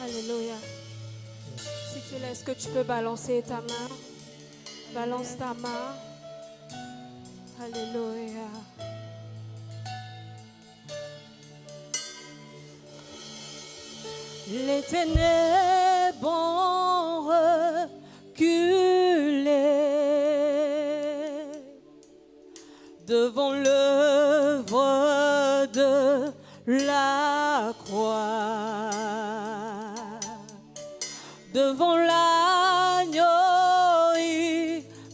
Alléluia. Si tu l'es, est-ce que tu peux balancer ta main? Balance ta main. Alléluia. Les ténèbres ont reculé devant l'œuvre de la croix, devant l'agneau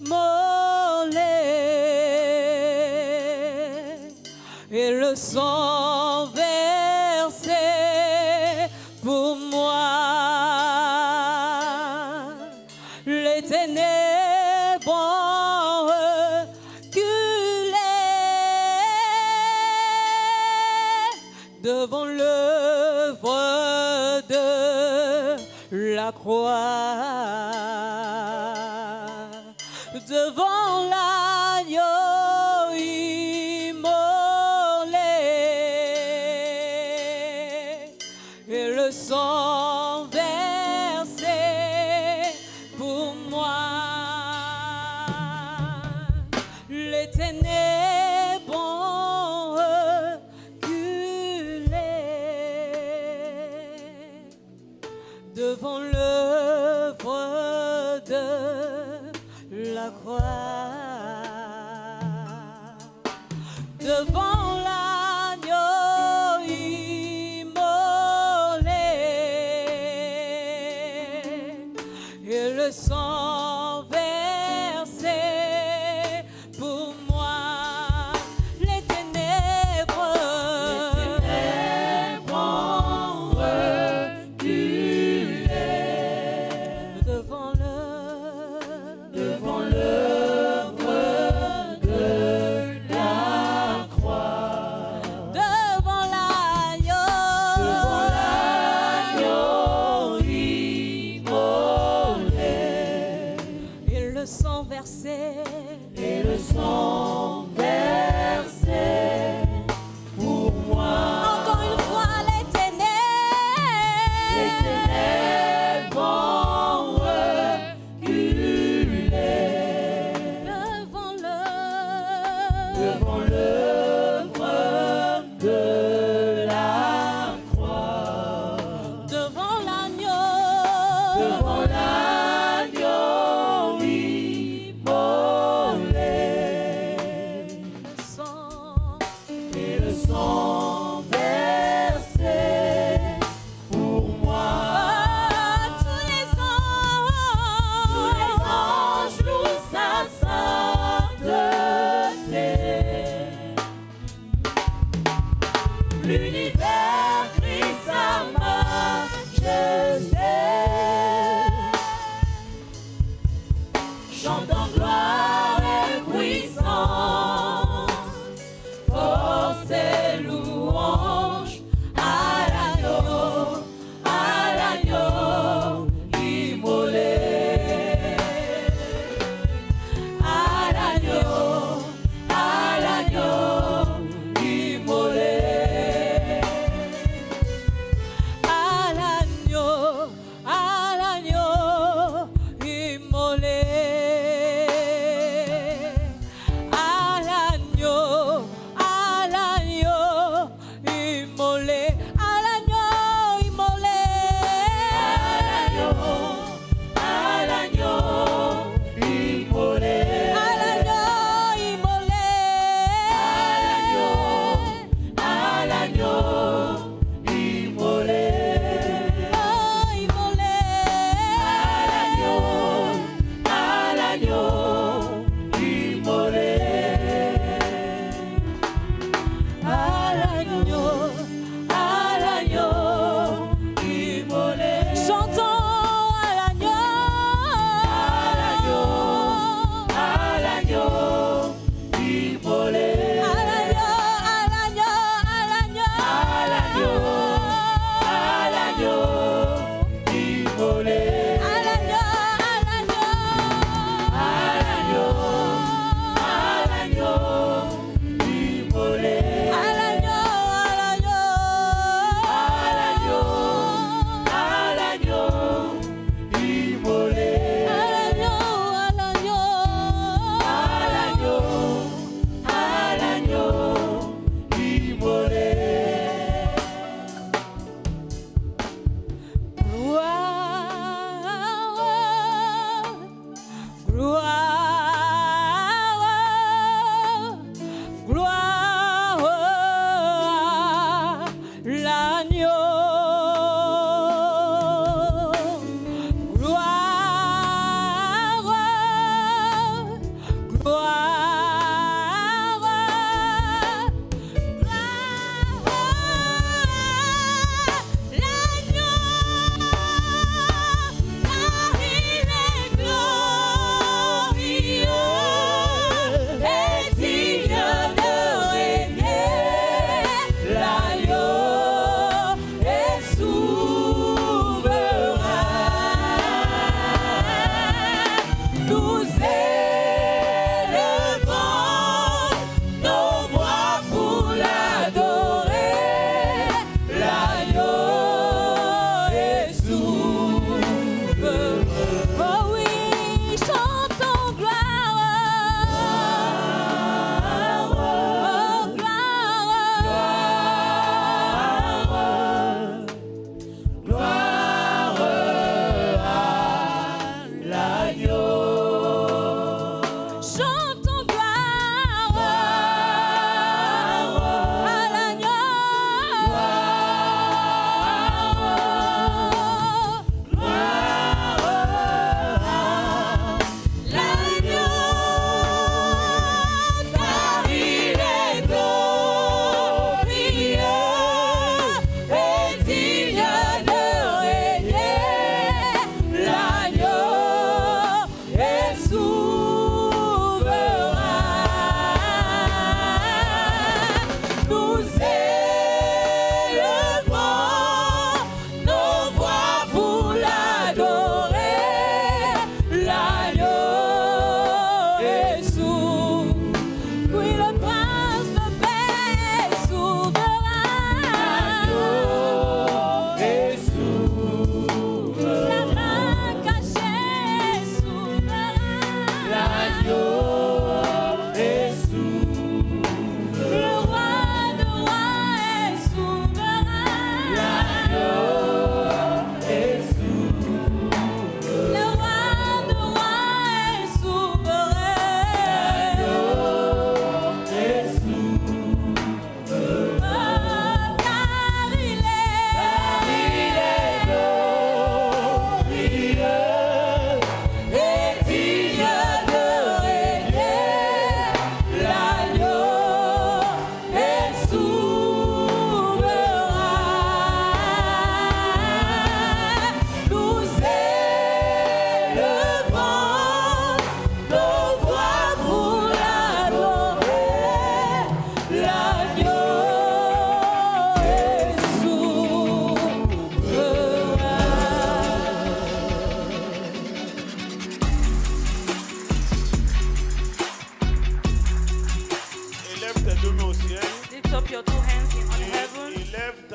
immolé et le sang versé pour moi. Les ténèbres ont reculé devant l'œuvre de la croix, devant l'agneau immolé et le sang versé pour moi. Les ténèbres ont reculé devant l'œuvre de la croix, devant l'agneau immolé et le sang versé pour moi. Les ténèbres ont reculé devant l'œuvre de la croix, devant l'agneau immolé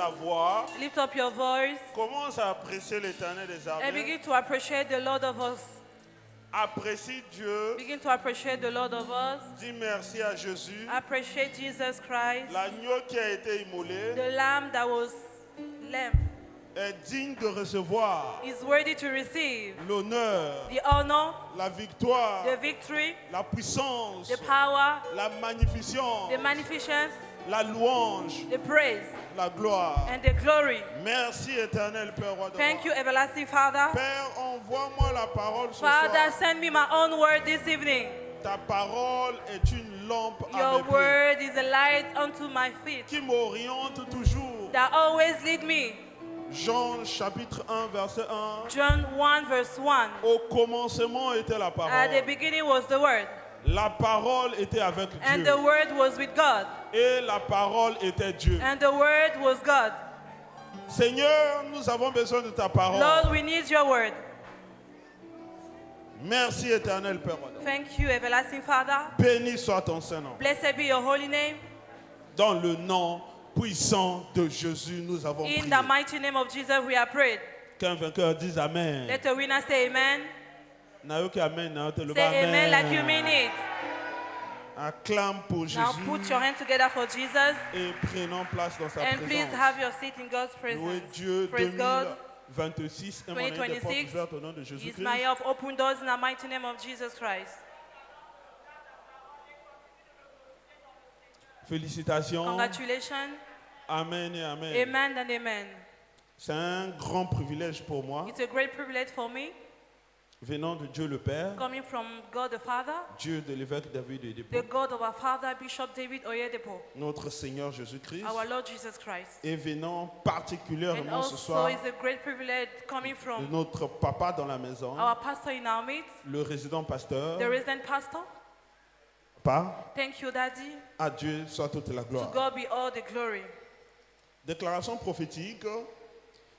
ta voix. Lift up your voice Commence à apprécier l'Éternel des and armées. begin to appreciate the Lord of us. Apprécie Dieu. Begin to appreciate the Lord of us. Dis merci à Jésus. Appreciate Jesus Christ, L'agneau qui a été immolé the lamb that was lamb. est digne de recevoir Is worthy to receive l'honneur, the honor, la victoire, the victory, la puissance, the power, la magnificence, the magnificence, la louange, the praise, la gloire. and the glory. Merci éternel Père roi de Thank you, roi. everlasting Father. Père, envoie-moi la parole ce Father, soir. send me my own word this evening. Ta parole est une lampe à Your mes pieds word is a light unto my feet qui m'oriente toujours. that always lead me. Jean chapitre 1 verset 1. John 1 verse 1. Au commencement était la At the parole. beginning was the word, La parole était avec and Dieu. the word was with God, Et la parole était Dieu. and the word was God. Seigneur, nous avons besoin de ta parole. Lord, we need your word. Merci éternel Père. Thank you, everlasting Father. Béni soit ton Saint-Nom. Blessed be your holy name. Dans le nom puissant de Jésus, nous avons In prié. the mighty name of Jesus, we are prayed. Qu'un vainqueur dise Amen. Let the winner say amen. Nayoki Amen, Nayoki le Say amen like you mean it. Acclame pour Now Jésus put your hands together for Jesus, et prenons place dans sa and please présence. have your seat in God's Louez presence. Dieu, Praise God. 2026 et mon année des portes 2026 ouvertes au nom de is Jésus-Christ. my year of open doors in the mighty name of Jesus Christ. Félicitations. Congratulations. Amen et Amen. Amen and amen. C'est un grand privilège pour moi, It's a great privilege for me, venant de Dieu le Père, coming from God the Father, Dieu de l'évêque David the Oyedepo, God of our Father, Bishop David Oyedepo, notre Seigneur Jésus-Christ, our Lord Jesus Christ. et venant And particulièrement ce also soir it's a great privilege coming de from notre papa dans la maison, our pastor in our midst, le résident pasteur. the resident pastor. Pas Thank you, Daddy. à Dieu soit toute la To gloire. God be all the glory. Déclaration prophétique.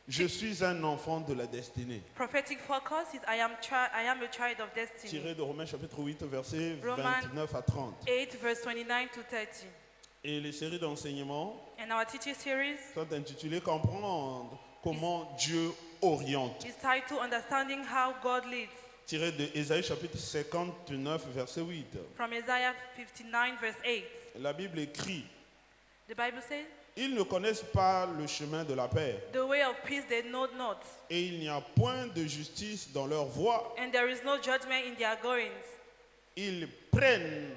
Je suis un enfant de la destinée. Prophetic focus is I am a child of destiny. Tiré de Romains chapitre 8, versets Romains 29 à 30. 8 verse 29 to 30. Et les séries d'enseignements And our teaching series sont intitulées Comprendre comment Dieu oriente. is titled Understanding How God Leads, Tiré de Ésaïe chapitre 59, verset 8. from Isaiah 59 verse 8. La Bible écrit, The Bible says, ils ne connaissent pas le chemin de la paix, the way of peace they know not, et il n'y a point de justice dans leur voie. and there is no judgment in their goings. Ils prennent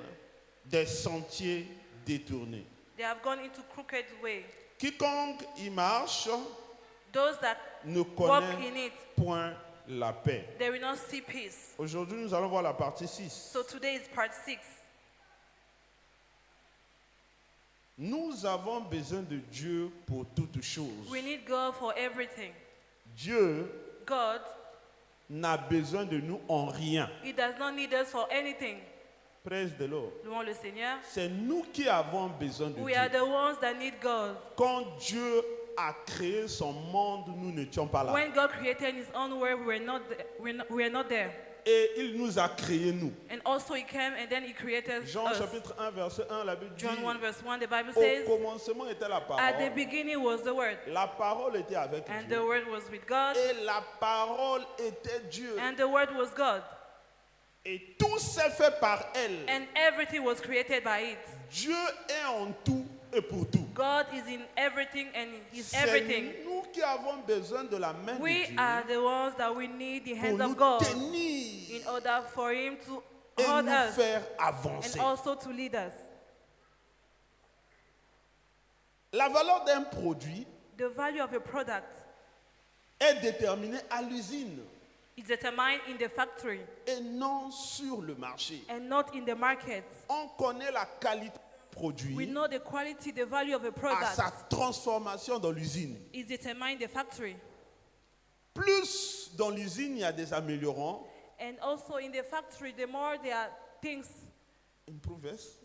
des sentiers détournés. They have gone into crooked way. Quiconque y marche Those that ne walk connaît in it, point la paix. they will not see peace. Aujourd'hui, nous allons voir la partie 6. So today is part 6. Nous avons besoin de Dieu pour toutes choses. We need God for everything. Dieu God, n'a besoin de nous en rien. He does not need us for anything. Praise the Lord. Louons le Seigneur. C'est nous qui avons besoin de We Dieu. are the ones that need God. Quand Dieu a créé son monde, nous n'étions pas là. When God created His own world, we were not there. Et il nous a créés nous. And also He came and then He created Jean us. chapitre 1 verset 1, la Bible dit, John 1 verse 1, the Bible au says, commencement était la at the parole. beginning was the Word, La parole était avec and Dieu. the Word was with God, Et la parole était Dieu. and the Word was God. Et tout s'est fait par elle. And everything was created by it. Dieu est en tout et pour tout. God is in everything and He's C'est everything. nous qui avons besoin de la main We de Dieu are the ones that we need the pour hands nous of God tenir in order for Him to et hold nous us faire and avancer. also to lead us. La valeur d'un produit The value of a product est déterminée à l'usine is determined in the factory et non sur le marché. and not in the market. On connaît la qualité du We produit know the quality, the value of a à product sa transformation dans l'usine. is determined in the factory. Plus dans l'usine il y a des améliorants, And also in the factory, the more there are things, improvers.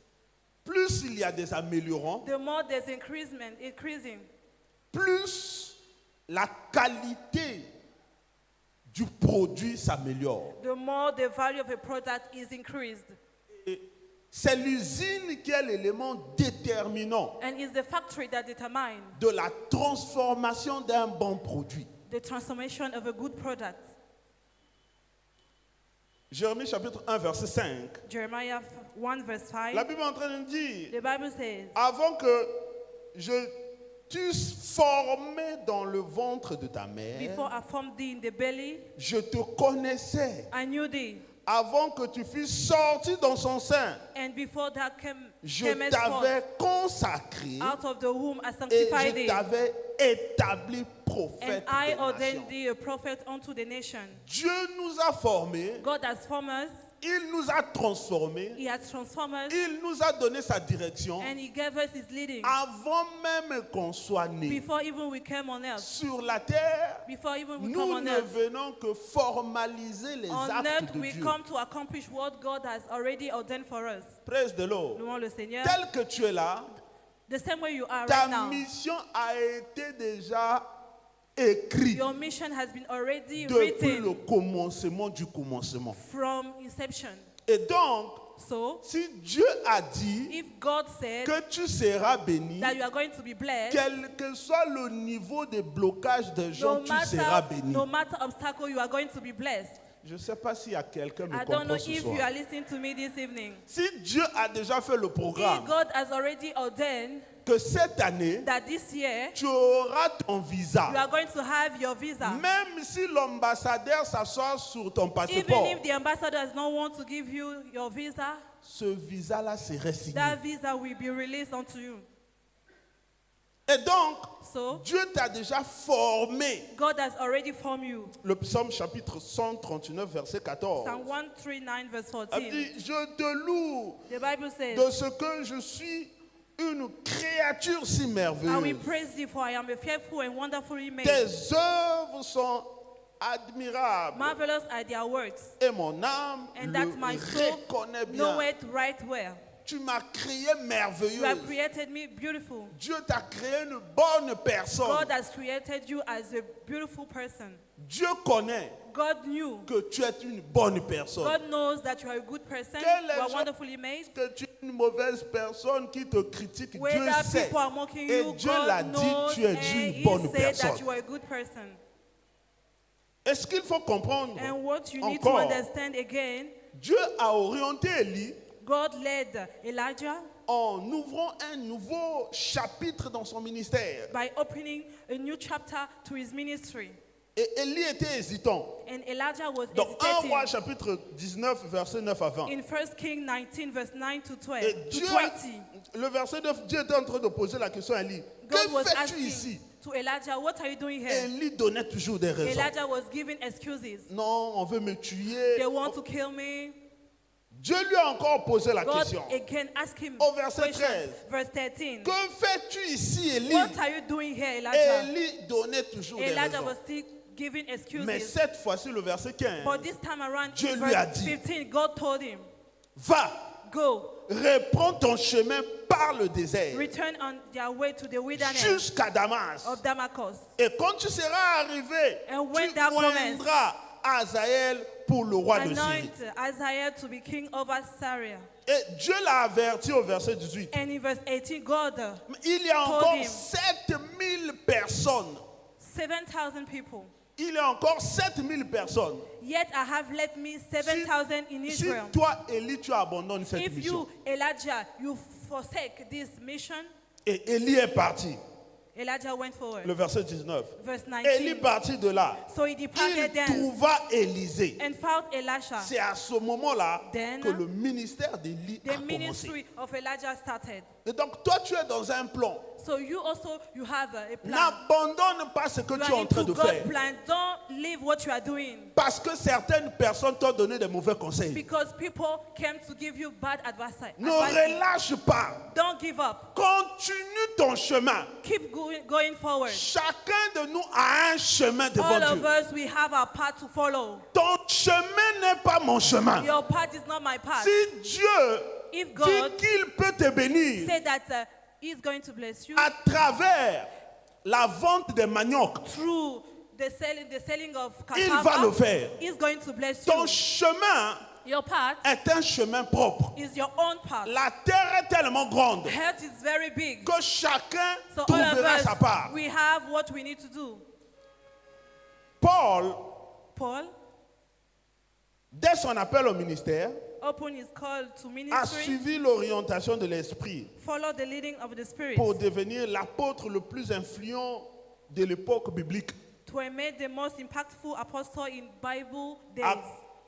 Plus il y a des améliorants, the more there's increasing. plus la qualité du produit s'améliore. The more the value of a product is increased. Et c'est l'usine qui est l'élément déterminant And it's the factory that determines de la transformation d'un bon produit. the transformation of a good product. Jérémie chapitre 1, verset 5. Jeremiah 1 verse 5. La Bible est en train de dire, The Bible says, avant que je t'eusse formé dans le ventre de ta mère, before I formed thee in the belly, je te connaissais. I knew thee. Avant que tu fusses sorti dans son sein, And before thou je camest forth t'avais consacré out of the womb, I et sanctified je thee. t'avais établi And prophète I des nations. ordained thee a prophet unto the nation. Dieu nous a formés, God has formed us. il nous a transformés, He has transformed us. il nous a donné sa direction And he gave us his leading. avant même qu'on soit né. Before even we came on earth. Sur la terre, Before even we come nous on ne earth. venons que formaliser les On actes earth de we Dieu. come to accomplish what God has already ordained for us. Praise the Lord. Louons le Seigneur. Tel que tu es là, The same way you are ta right now. mission a été déjà écrite Your mission has been already depuis le written commencement du commencement. from inception. Et donc, So, si Dieu a dit if God said que tu seras béni, that you are going to be blessed, quel que soit le niveau de blocage des gens, no tu seras matter, béni. no matter obstacle, you are going to be blessed. Je ne sais pas s'il y a quelqu'un qui me I don't know comprend ce if you soir. are listening to me this evening. Si Dieu a déjà fait le If programme, God has already ordained que cette année, that this year tu auras ton you visa. are going to have your visa. Même si l'ambassadeur s'assoit sur ton Even passeport, if the ambassador does not want to give you your visa, ce visa-là serait signé. that visa will be released unto you. Et donc, So, Dieu t'a déjà formé. God has already formed you. Le psaume chapitre 139, verset 14. Psalm 139 verse A 14. dit, je te loue The Bible says, de ce que je suis une créature si I will merveilleuse. praise thee for I am a fearful and wonderfully made. Tes œuvres sont admirables. Marvelous are their words, Et mon âme and that my le soul reconnaît bien. knoweth right well. Tu m'as créé You have merveilleuse. created me beautiful. Dieu t'a créé une bonne personne. God has created you as a beautiful person. Dieu connaît God knew. que tu es une bonne personne. God knows that you are a good person. Que les You are gens- wonderfully made. Que tu es une mauvaise personne qui te critique. Dieu Whether sait. people are mocking Et you, Dieu l'a God dit, knows, tu es and une He bonne said personne. that you are a good person. Est-ce qu'il faut comprendre And what you need to encore? understand again, Dieu a orienté Élie God led Elijah en ouvrant un nouveau chapitre dans son ministère. by opening a new chapter to his ministry. Et Élie était hésitant. And Elijah was Dans 1 Roi hesitating. chapitre 19, verset 9 à 20. In 1 Kings 19, verse 9 to 12, Et to Dieu, 20, le verset 9, Dieu était en train de poser la question à Élie. God was Que fais-tu asking ici? to Elijah, what are you doing here? Élie donnait toujours des raisons. Elijah was giving excuses. Non, on veut me tuer. They want to kill me. Dieu lui a encore posé la God question. again asked him Au verset questions. 13. Verse 13. Que fais-tu ici, Élie? What are you doing here, Elijah? Élie donnait toujours des Elijah raisons. was still giving Mais excuses. cette fois-ci, le verset 15, But this time around, Dieu in lui a verse dit, 15, God told him, va, go, reprends ton chemin par le désert return on their way to the wilderness jusqu'à Damas. of Damascus. Et quand tu seras arrivé, And when tu thou comest, oindras Azaël pour le roi de Syrie. Anoint Isaiah to be king over Syria. Et Dieu l'a averti au verset 18. And in verse 18, God, Mais il y a told encore him, 7000 personnes. 7,000 people. Il y a encore 7000 personnes. Yet I have let me 7,000 in Si Israel. toi, Élie, tu abandonnes cette If mission. you, Elijah, you forsake this mission, Et Élie est parti. Elijah went forward. Le verset 19. Verse Élie 19. partit de là. So he Il departed thence trouva Élisée. and found Elisha. C'est à ce moment-là Then, que le ministère d'Élie a The commencé. ministry of Elijah started. Et donc, toi, tu es dans un plan. So you also, you have a plan. N'abandonne pas ce que You tu es are en train into de faire. God's plan. Don't leave what you are doing. Parce que certaines personnes t'ont donné des mauvais conseils. Because people came to give you bad advice. Ne relâche pas. Don't give up. Continue ton chemin. Keep going forward. Chacun de nous a un chemin devant All of Dieu. us, we have our path to follow. Ton chemin n'est pas mon chemin. Your path is not my path. Si Dieu If dit God qu'il peut te bénir said that He's going to bless you à travers la vente des maniocs, through the selling of il va le cassava, faire. He's going to bless Ton you. chemin Your path est un chemin propre. is your own path. La terre est tellement grande Earth is very big. que chacun So all of trouvera sa part. us, we have what we need to do. Paul, Paul, dès son appel au ministère, open his call to a ministry, suivi l'orientation de l'Esprit follow the leading of the Spirit, pour devenir l'apôtre le plus influent de l'époque biblique. to have made the most impactful apostle in Bible days. Actes,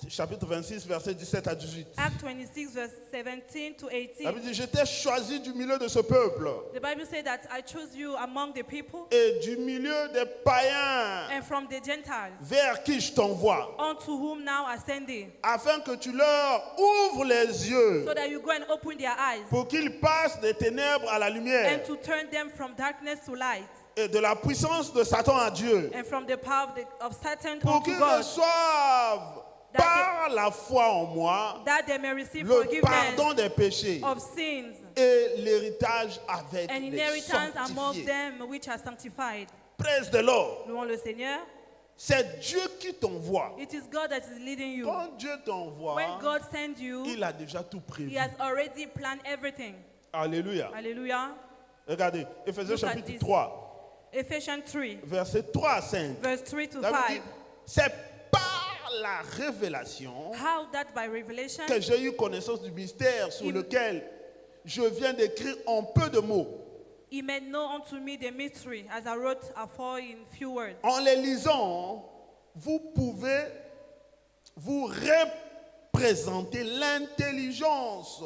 chapitre 26, versets 17 à 18. Act 26, verse 17 to La 18. Bible dit, j'étais choisi du milieu de ce peuple The Bible says that I chose you among the people et du milieu des païens and from the Gentiles, vers qui je t'envoie, unto whom now I send thee, afin que tu leur ouvres les yeux so that you go and open their eyes, pour qu'ils passent des ténèbres à la lumière and to turn them from darkness to light, et de la puissance de Satan à Dieu, and from the power of Satan pour unto qu'ils God, reçoivent par la foi en moi that they may receive le forgiveness pardon des péchés of sins et l'héritage avec and les inheritance among sanctifiés. them which are sanctified. Praise the Lord. Louons le Seigneur. C'est Dieu qui t'envoie. It is God that is leading you. Quand Dieu t'envoie, When God sends you, il a déjà tout prévu. He has already planned everything. Alléluia. Hallelujah. Regardez, Éphésiens Look at chapitre this. 3, Ephesians 3, versets 3 à 5. verse 3 to La Bible 5. dit, c'est par la révélation How that by revelation que j'ai eu connaissance du mystère sur Il- lequel je viens d'écrire en peu de mots. He made known unto me the mystery, as I wrote afore in few words. En les lisant, vous pouvez vous représenter l'intelligence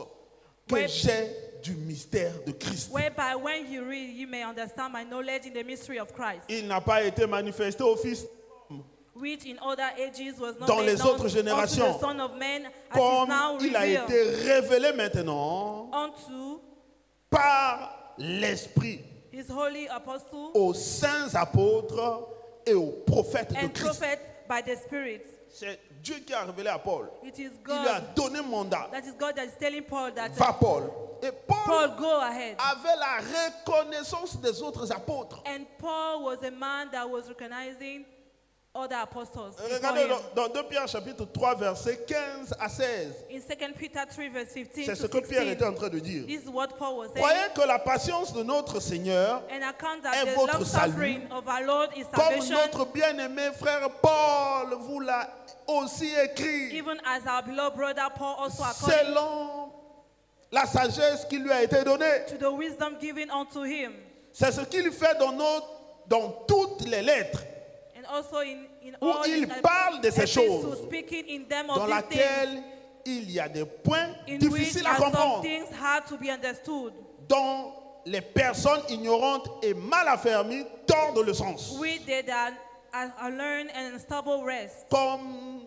que Ouais. j'ai du mystère de Christ. Whereby when you read, you may understand my knowledge in the mystery of Christ, Il n'a pas été manifesté au Fils which in other ages was not dans made les known autres unto générations, the Son of Man, as comme is now il a revealed été révélé maintenant unto par l'Esprit His holy apostle aux saints apôtres et aux prophètes de and Christ. prophets by the Spirit. C'est Dieu qui a révélé à Paul. It is Il lui a God. donné mandat. That is God that is telling Paul that Va Paul. Et Paul Paul, go ahead. avait la reconnaissance des autres apôtres. And Paul was a man that was recognizing other apostles before Regardez him. dans 2 Pierre chapitre 3 versets 15 à 16. In 2 Peter 3 verse 15 C'est ce to que Pierre 16, était en train de dire. this is what Paul was saying. Croyez que la patience de notre Seigneur, And account est that the votre long suffering of our Lord is comme salvation, notre bien-aimé frère Paul vous l'a aussi écrit, even as our beloved brother Paul also according selon la sagesse qui lui a été donnée. to the wisdom given unto him. C'est ce qu'il fait dans toutes les lettres, And also in où all il his parle de ces epistles, choses, speaking in them dans of these things, laquelle il y a des points in which difficiles à are some comprendre, things hard to be understood, dont les personnes ignorantes et mal affermies tordent le sens, which they that are learned and unstable rest, comme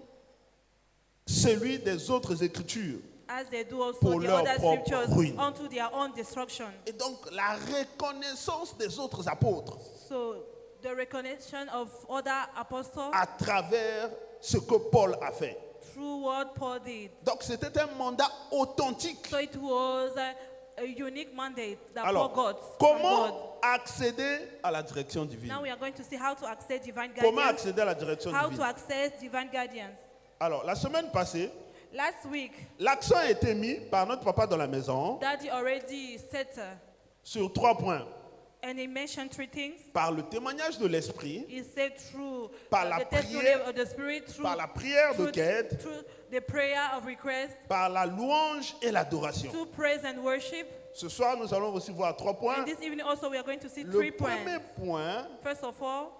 celui des autres écritures. as they do also Pour the leur other propre scriptures ruine. unto their own destruction. Et donc la reconnaissance des autres apôtres So the recognition of other apostles à travers ce que Paul a fait. through what Paul did. Donc c'était un mandat authentique. So it was a unique mandate that Alors, Paul got from God. comment accéder à la direction divine? Now we are going to see how to access divine Comment guidance. accéder à la direction How to divine? access divine guidance. Alors, la semaine passée, Last week, l'accent a été mis par notre papa dans la maison Daddy already set sur 3 points. and he mentioned 3 things. Par le témoignage de l'Esprit, He said through Par la the testimony prière- of the Spirit, through, par la prière de through, quête, through the prayer of request, par la louange et l'adoration. through praise and worship. Ce soir, nous allons aussi voir 3 points. And this evening also we are going to see 3 Le premier points. point, First of all,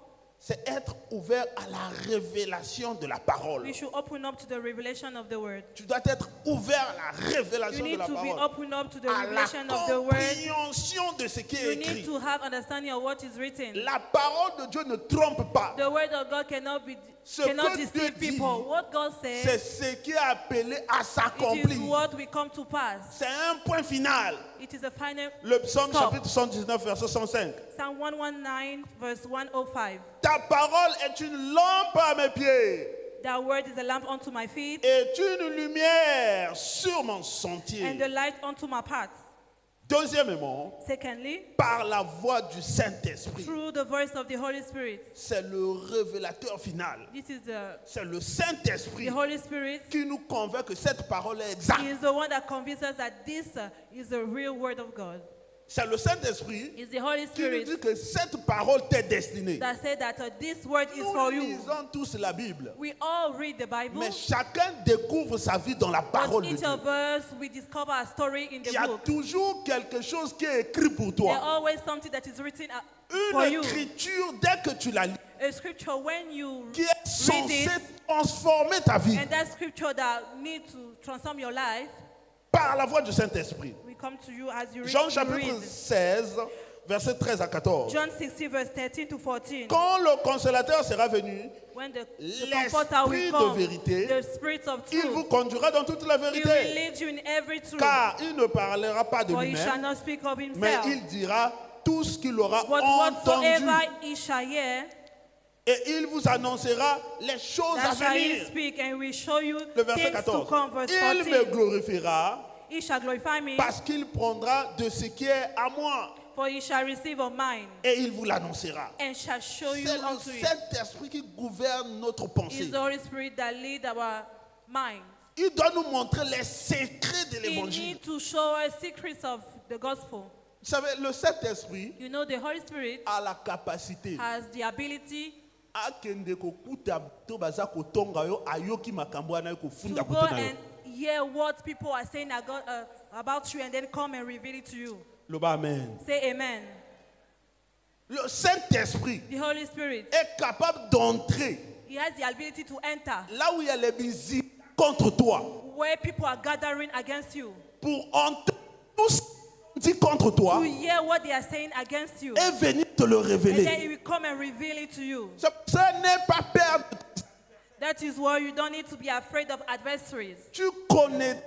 c'est être ouvert à la révélation de la parole. we should open up to the revelation of the word. Tu dois être ouvert à la You révélation de need la to be parole. open up to the À la revelation of the word. compréhension de ce qui est You écrit. need to have understanding of what is written. La parole de Dieu ne trompe pas. The word of God cannot Ce cannot que Dieu deceive dit, people. What God C'est says, ce qui est appelé à it is s'accomplir. what will come to pass. C'est un point final. It is a final. Le psaume Stop. chapitre 119, verset 105. Psalm 119, verse 105. Ta parole est une lampe à mes pieds That word is a lamp unto my feet et une lumière sur mon sentier. and the light unto my path. Deuxièmement, Secondly, par la voix du Saint-Esprit. through the voice of the Holy Spirit. C'est le révélateur final. This is C'est le Saint-Esprit the Holy Spirit. qui nous convainc que cette parole est exacte. He is the one that convinces us that this is the real word of God. C'est le Saint-Esprit It's the Holy qui nous Spirit dit que cette parole t'est destinée. that said that this word is Nous for you. lisons tous la Bible, We all read the Bible, mais chacun découvre sa vie dans la parole but de each Dieu. of us, we discover a story in Il the y a book. toujours quelque chose qui est écrit pour There's toi. always something that is written for Une you. écriture, dès que tu la lis, A scripture, when you qui est read censée it, transformer ta vie and that scripture that need to transform your life, par la voix du Saint-Esprit. we come to you as you read. Jean you chapitre read. 16, versets 13 à 14. John 16, verse 13 to 14. Quand le consolateur sera venu, When the l'Esprit comforter will de come, vérité, the spirit of il vous truth, conduira dans toute la he will vérité. lead you in every truth. Car il ne parlera pas de For he shall lui-même, not speak of mais himself, il dira tout ce qu'il aura but entendu. whatsoever he shall hear, Et il vous annoncera les choses à that shall he venir. speak, and will show you Le verset things to 14. come. Verse Il me 14. glorifiera He shall glorify me, parce qu'il prendra de ce qui est à moi for he shall receive of mine, et il vous l'annoncera. and shall show you C'est le unto you. Saint-Esprit qui gouverne notre It's pensée. the Holy Spirit that lead our mind. Il doit nous montrer les secrets de He l'évangile. need to show us secrets of the gospel. Vous savez, le Saint-Esprit You know, the Holy Spirit a la capacité has the ability akende kokuta to baza kotonga yo ayoki makambo wana yo to kofunda go kote na yo. and hear what people are saying about you, and then come and reveal it to you. Loba amen. Say amen. Le Saint-Esprit The Holy Spirit, est capable d'entrer he has the ability to enter là où il y a les visites contre toi where people are gathering against you, pour entendre tout ce qu'on dit contre toi to hear what they are saying against you, et venir te le and then révéler. he will come and reveal it to you. C'est pour ça, n'aie pas peur. That is why you don't need to be afraid of adversaries. Tu connais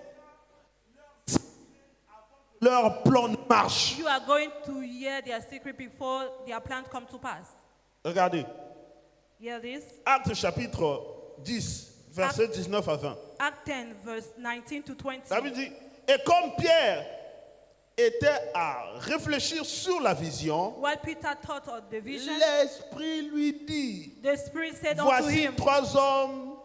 leur plan de marche. You are going to hear their secret before their plans come to pass. Regardez, Hear this? Actes chapitre 10, versets 19 à 20. Act 10, verse 19 to 20. Ça veut dire, et comme Pierre était à réfléchir sur la vision, While Peter thought of the vision, l'Esprit lui dit, the Spirit said unto voici him, 3 hommes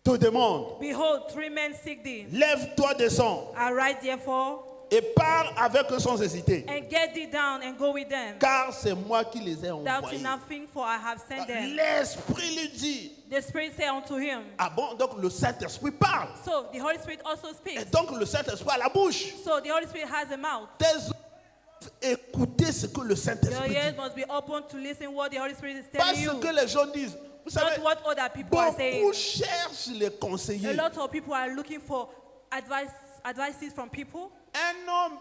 te demandent, Behold, 3 men seek thee. lève-toi, descends, Arise therefore, et pars avec eux sans hésiter, and get thee down, and go with them. car c'est moi qui les ai Doubt envoyés. nothing, for I have sent them. L'Esprit lui dit, The Spirit said unto him. ah bon, donc le Saint-Esprit parle. So the Holy Spirit also Et speaks. donc le Saint-Esprit a la bouche. So the Holy Spirit has a mouth. Tes oreilles doivent écouter ce que le Your Saint-Esprit ears dit. must be open to listen what the Holy Spirit is Pas telling ce you. que les gens disent. Vous savez, Not what other people are saying. beaucoup cherchent les A conseillers. lot of people are looking for advices from people. Un homme,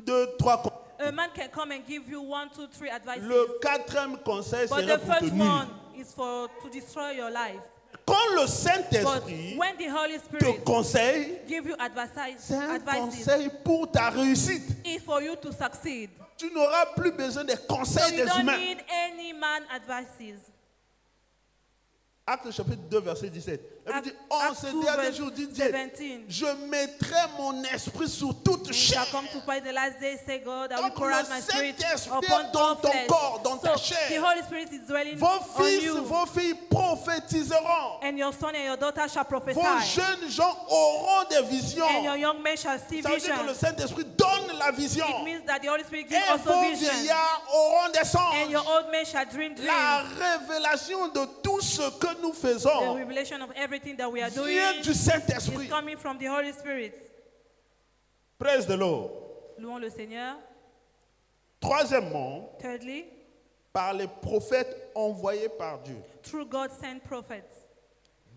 2, 3 conseils. A man can come and give you 1, 2, 3 advices. Le 4e conseil But serait the pour te first nuire. one is to destroy your life. Quand le But Saint-Esprit when the Holy te Spirit conseille, give you c'est un advices, conseil pour ta réussite. it's for you to succeed. Tu n'auras plus besoin des So conseils you des don't humains. need any man advices. Acte chapitre 2, verset 17. Elle dit, en Acts ce 2, dernier verse jour, dit Dieu, 17. je mettrai mon esprit sur toute It chair. shall come to pass the last day, say God, I will Donc pour le out my spirit Saint-Esprit upon est dans all ton flesh. corps, dans ta So chair. the Holy Spirit is dwelling Vos on fils, you, vos filles prophétiseront. and your son and your daughter shall prophesy, Vos jeunes gens auront des visions. and your young men shall see Ça veut dire que le vision. Saint-Esprit donne la vision. It means that the Holy Spirit Et gives also vos vision, vieillards auront des and your songes. old men shall dream La dreams. révélation de tout ce que nous The faisons revelation of everything that we are doing vient du is Saint-Esprit. coming from the Holy Spirit. Praise the Lord. Louons le Seigneur. Troisièmement, Thirdly, par les prophètes envoyés par Dieu. through God sent prophets.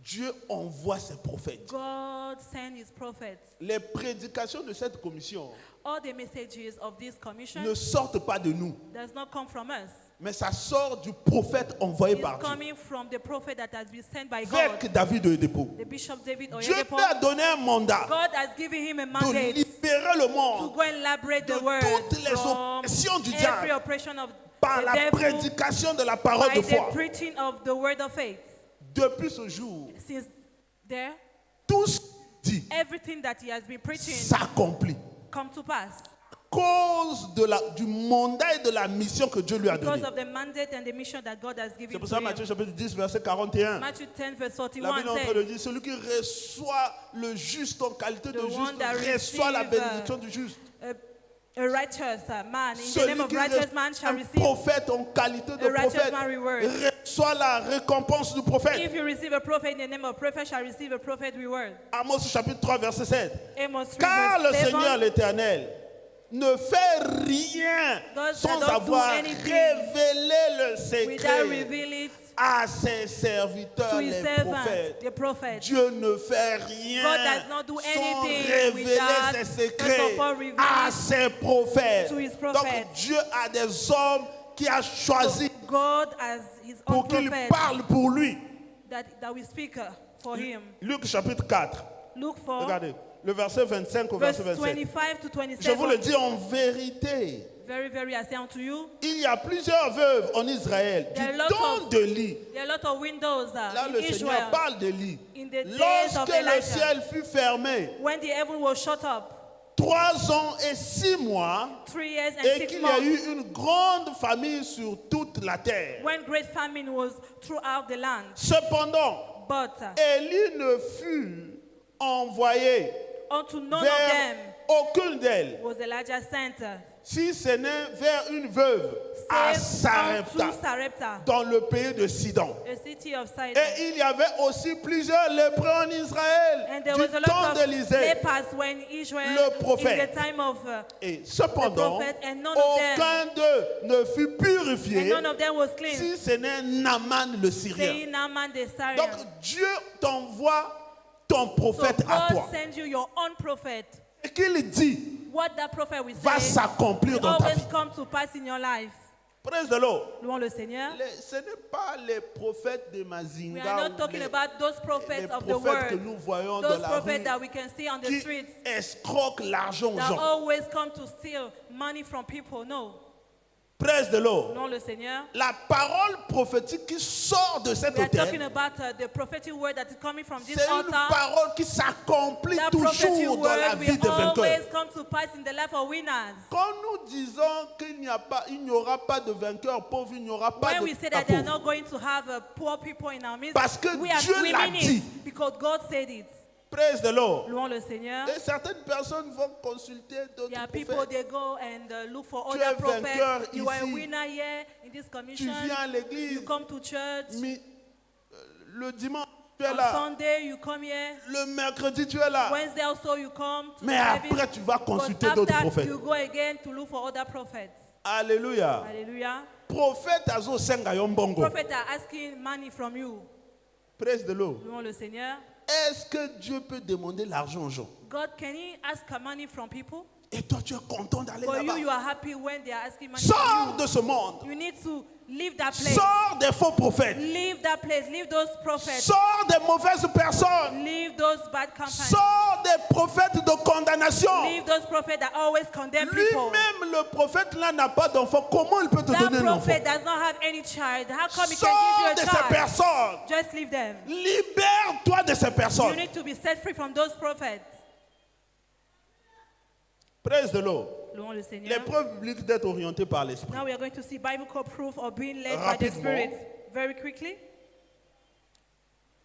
Dieu envoie ses prophètes. God sent his prophets. Les prédications de cette commission All the messages of this commission ne sortent pas de nous, does not come from us. mais ça sort du prophète envoyé It's par Dieu. coming from the prophet that has been sent by God. Avec David Oyedepo. The Bishop David Dieu Oyedepo. lui a donné un mandat God has given him a de mandate libérer le to monde go and liberate de the world toutes les from oppressions du every diable oppression of par the la devil prédication de la parole by de the foi. preaching of the word of faith. Depuis ce jour, Since there, tout ce qu'il dit everything that he has been preaching s'accomplit. come to pass. Cause du mandat et de la mission que Dieu lui a Because donné. of the mandate and the mission that God has C'est given pour to ça Matthieu him. chapitre 10 verset 41. Matthew 10 verse La 41 Bible est en train de says, dire, celui qui reçoit le juste en qualité de The one juste, that reçoit la receive, bénédiction du juste. a righteous man, in the Celui name of qui righteous man shall un receive. prophète en qualité de a righteous prophète man reward. reçoit la récompense du prophète. If you receive a prophet in the name of prophet, shall receive a prophet reward. Amos chapitre 3 verset 7. Amos 3 Car le verse 7. Seigneur l'Éternel ne fait rien God sans does not avoir do anything révélé le Without secret reveal it à ses serviteurs to his les servants, prophètes. the prophets. Dieu ne fait rien God does not do sans anything révéler without, ses first secrets of all, reveal à it ses prophètes. to his Donc prophets. Dieu a des hommes qui a choisi God as his own pour qu'ils prophet parlent pour lui. that we speak for him. Luc chapitre 4. Look for Regardez, le verset 25 au verse verset 27. 25 to Je vous le 27. dis en vérité, Very, very, I say unto you, il y a plusieurs veuves en Israël du There are lots temps of- de lit. there are a lot of windows Là, in le Seigneur Israel. parle de lit. In the days of Lorsque le Elijah, ciel fut fermé, when the heaven was shut up, 3 ans et 6 mois, 3 years and et 6 qu'il y a months, eu une grande famine sur toute la terre. when great famine was throughout the land. Cependant, But Élie ne fut envoyé unto none of vers them aucune d'elles, was Elijah sent, si ce n'est vers une veuve à save unto Sarepta, Sarepta, dans le pays de Sidon. a city of Sidon. Et il y avait aussi plusieurs lépreux en Israël And there du was a temps lot of d'Élisée. lepers when Israel, Le prophète. in the time of, Et cependant, The prophet, and none of them- aucun d'eux ne fut and purifié none of them was clean. si ce n'est Naaman le Syrien. Saying Naaman the Syrian. Donc Dieu t'envoie ton So prophète à God toi. sends you your own prophet. Et qu'il dit What that prophet will va say s'accomplir will dans ta always vie. come to pass in your life. Praise the Lord. Louons le Seigneur. Ce n'est pas les prophètes de We Mazinga are ou not talking les about those prophets prophètes of the que word, nous voyons dans those la prophets rue that we can see on the qui streets escroquent l'argent aux that gens. always come to steal money from people. No. Praise the Lord. Louons le Seigneur. La parole prophétique qui sort de cet We are talking hôtel, about the prophetic word that is coming from this c'est une altar. parole qui s'accomplit That prophetic toujours dans la word vie will des vainqueurs. always come to pass in the life of winners. Quand nous disons qu'il n'y aura pas de vainqueurs pauvres, il n'y aura pas When de we say that they are pauvres. not going to have poor people in our midst, Parce que we Dieu we l'a mean dit. it because God said it. Praise the Lord. Louons le Seigneur. Et certaines personnes vont consulter d'autres There are people, prophètes. they go and look for Tu other es vainqueur prophets. You are a ici. winner here in this Tu commission. viens à You l'église, come to church. le dimanche tu es On là, Sunday, you come here. le mercredi tu es là. Wednesday also, you come to Mais the après service. tu vas But consulter d'autres after, prophètes. you go again to look for other prophets. Alléluia. Hallelujah. Prophète azo senga yo mbongo. Prophets are asking money from you. Praise the Lord. Louons le Seigneur. Est-ce que Dieu peut demander l'argent aux gens? God, can He ask money from people? Et toi tu es content d'aller For you, là-bas. you are happy when they are asking money Sors from de ce monde. you. You need to leave that place. Sors des faux prophètes. Leave that place. Leave those prophets. Sors des mauvaises personnes. Leave those bad companies. Sors des prophètes de condamnation. Leave those prophets that always condemn people. Lui-même, le prophète là n'a pas d'enfant. Comment il peut te That donner un enfant? prophet does not have any child. How come he Sors can de give you ces a child? personnes. Just leave them. Libère-toi de ces You personnes. need to be set free from those prophets. Praise the Lord. Louons le Seigneur. L'épreuve biblique d'être orienté par l'esprit. Now we are going to see biblical proof of being led by the Rapidement. Spirit. Very quickly.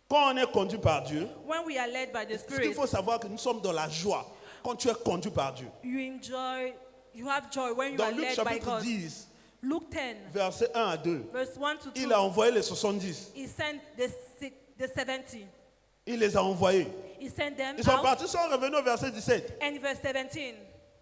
Quand on est conduit par Dieu, When we are led by the ce qu'il Spirit, faut savoir que nous sommes dans la joie quand tu es conduit par Dieu. you have joy when you Dans are Luc led by chapitre God. 10, Luke 10, versets 1 à 2, verse 1 to 2, il a envoyé les 70. he sent the 70. Il les a envoyés. He sent them Ils sont out. partis, ils sont revenus au verset 17. And verse 17,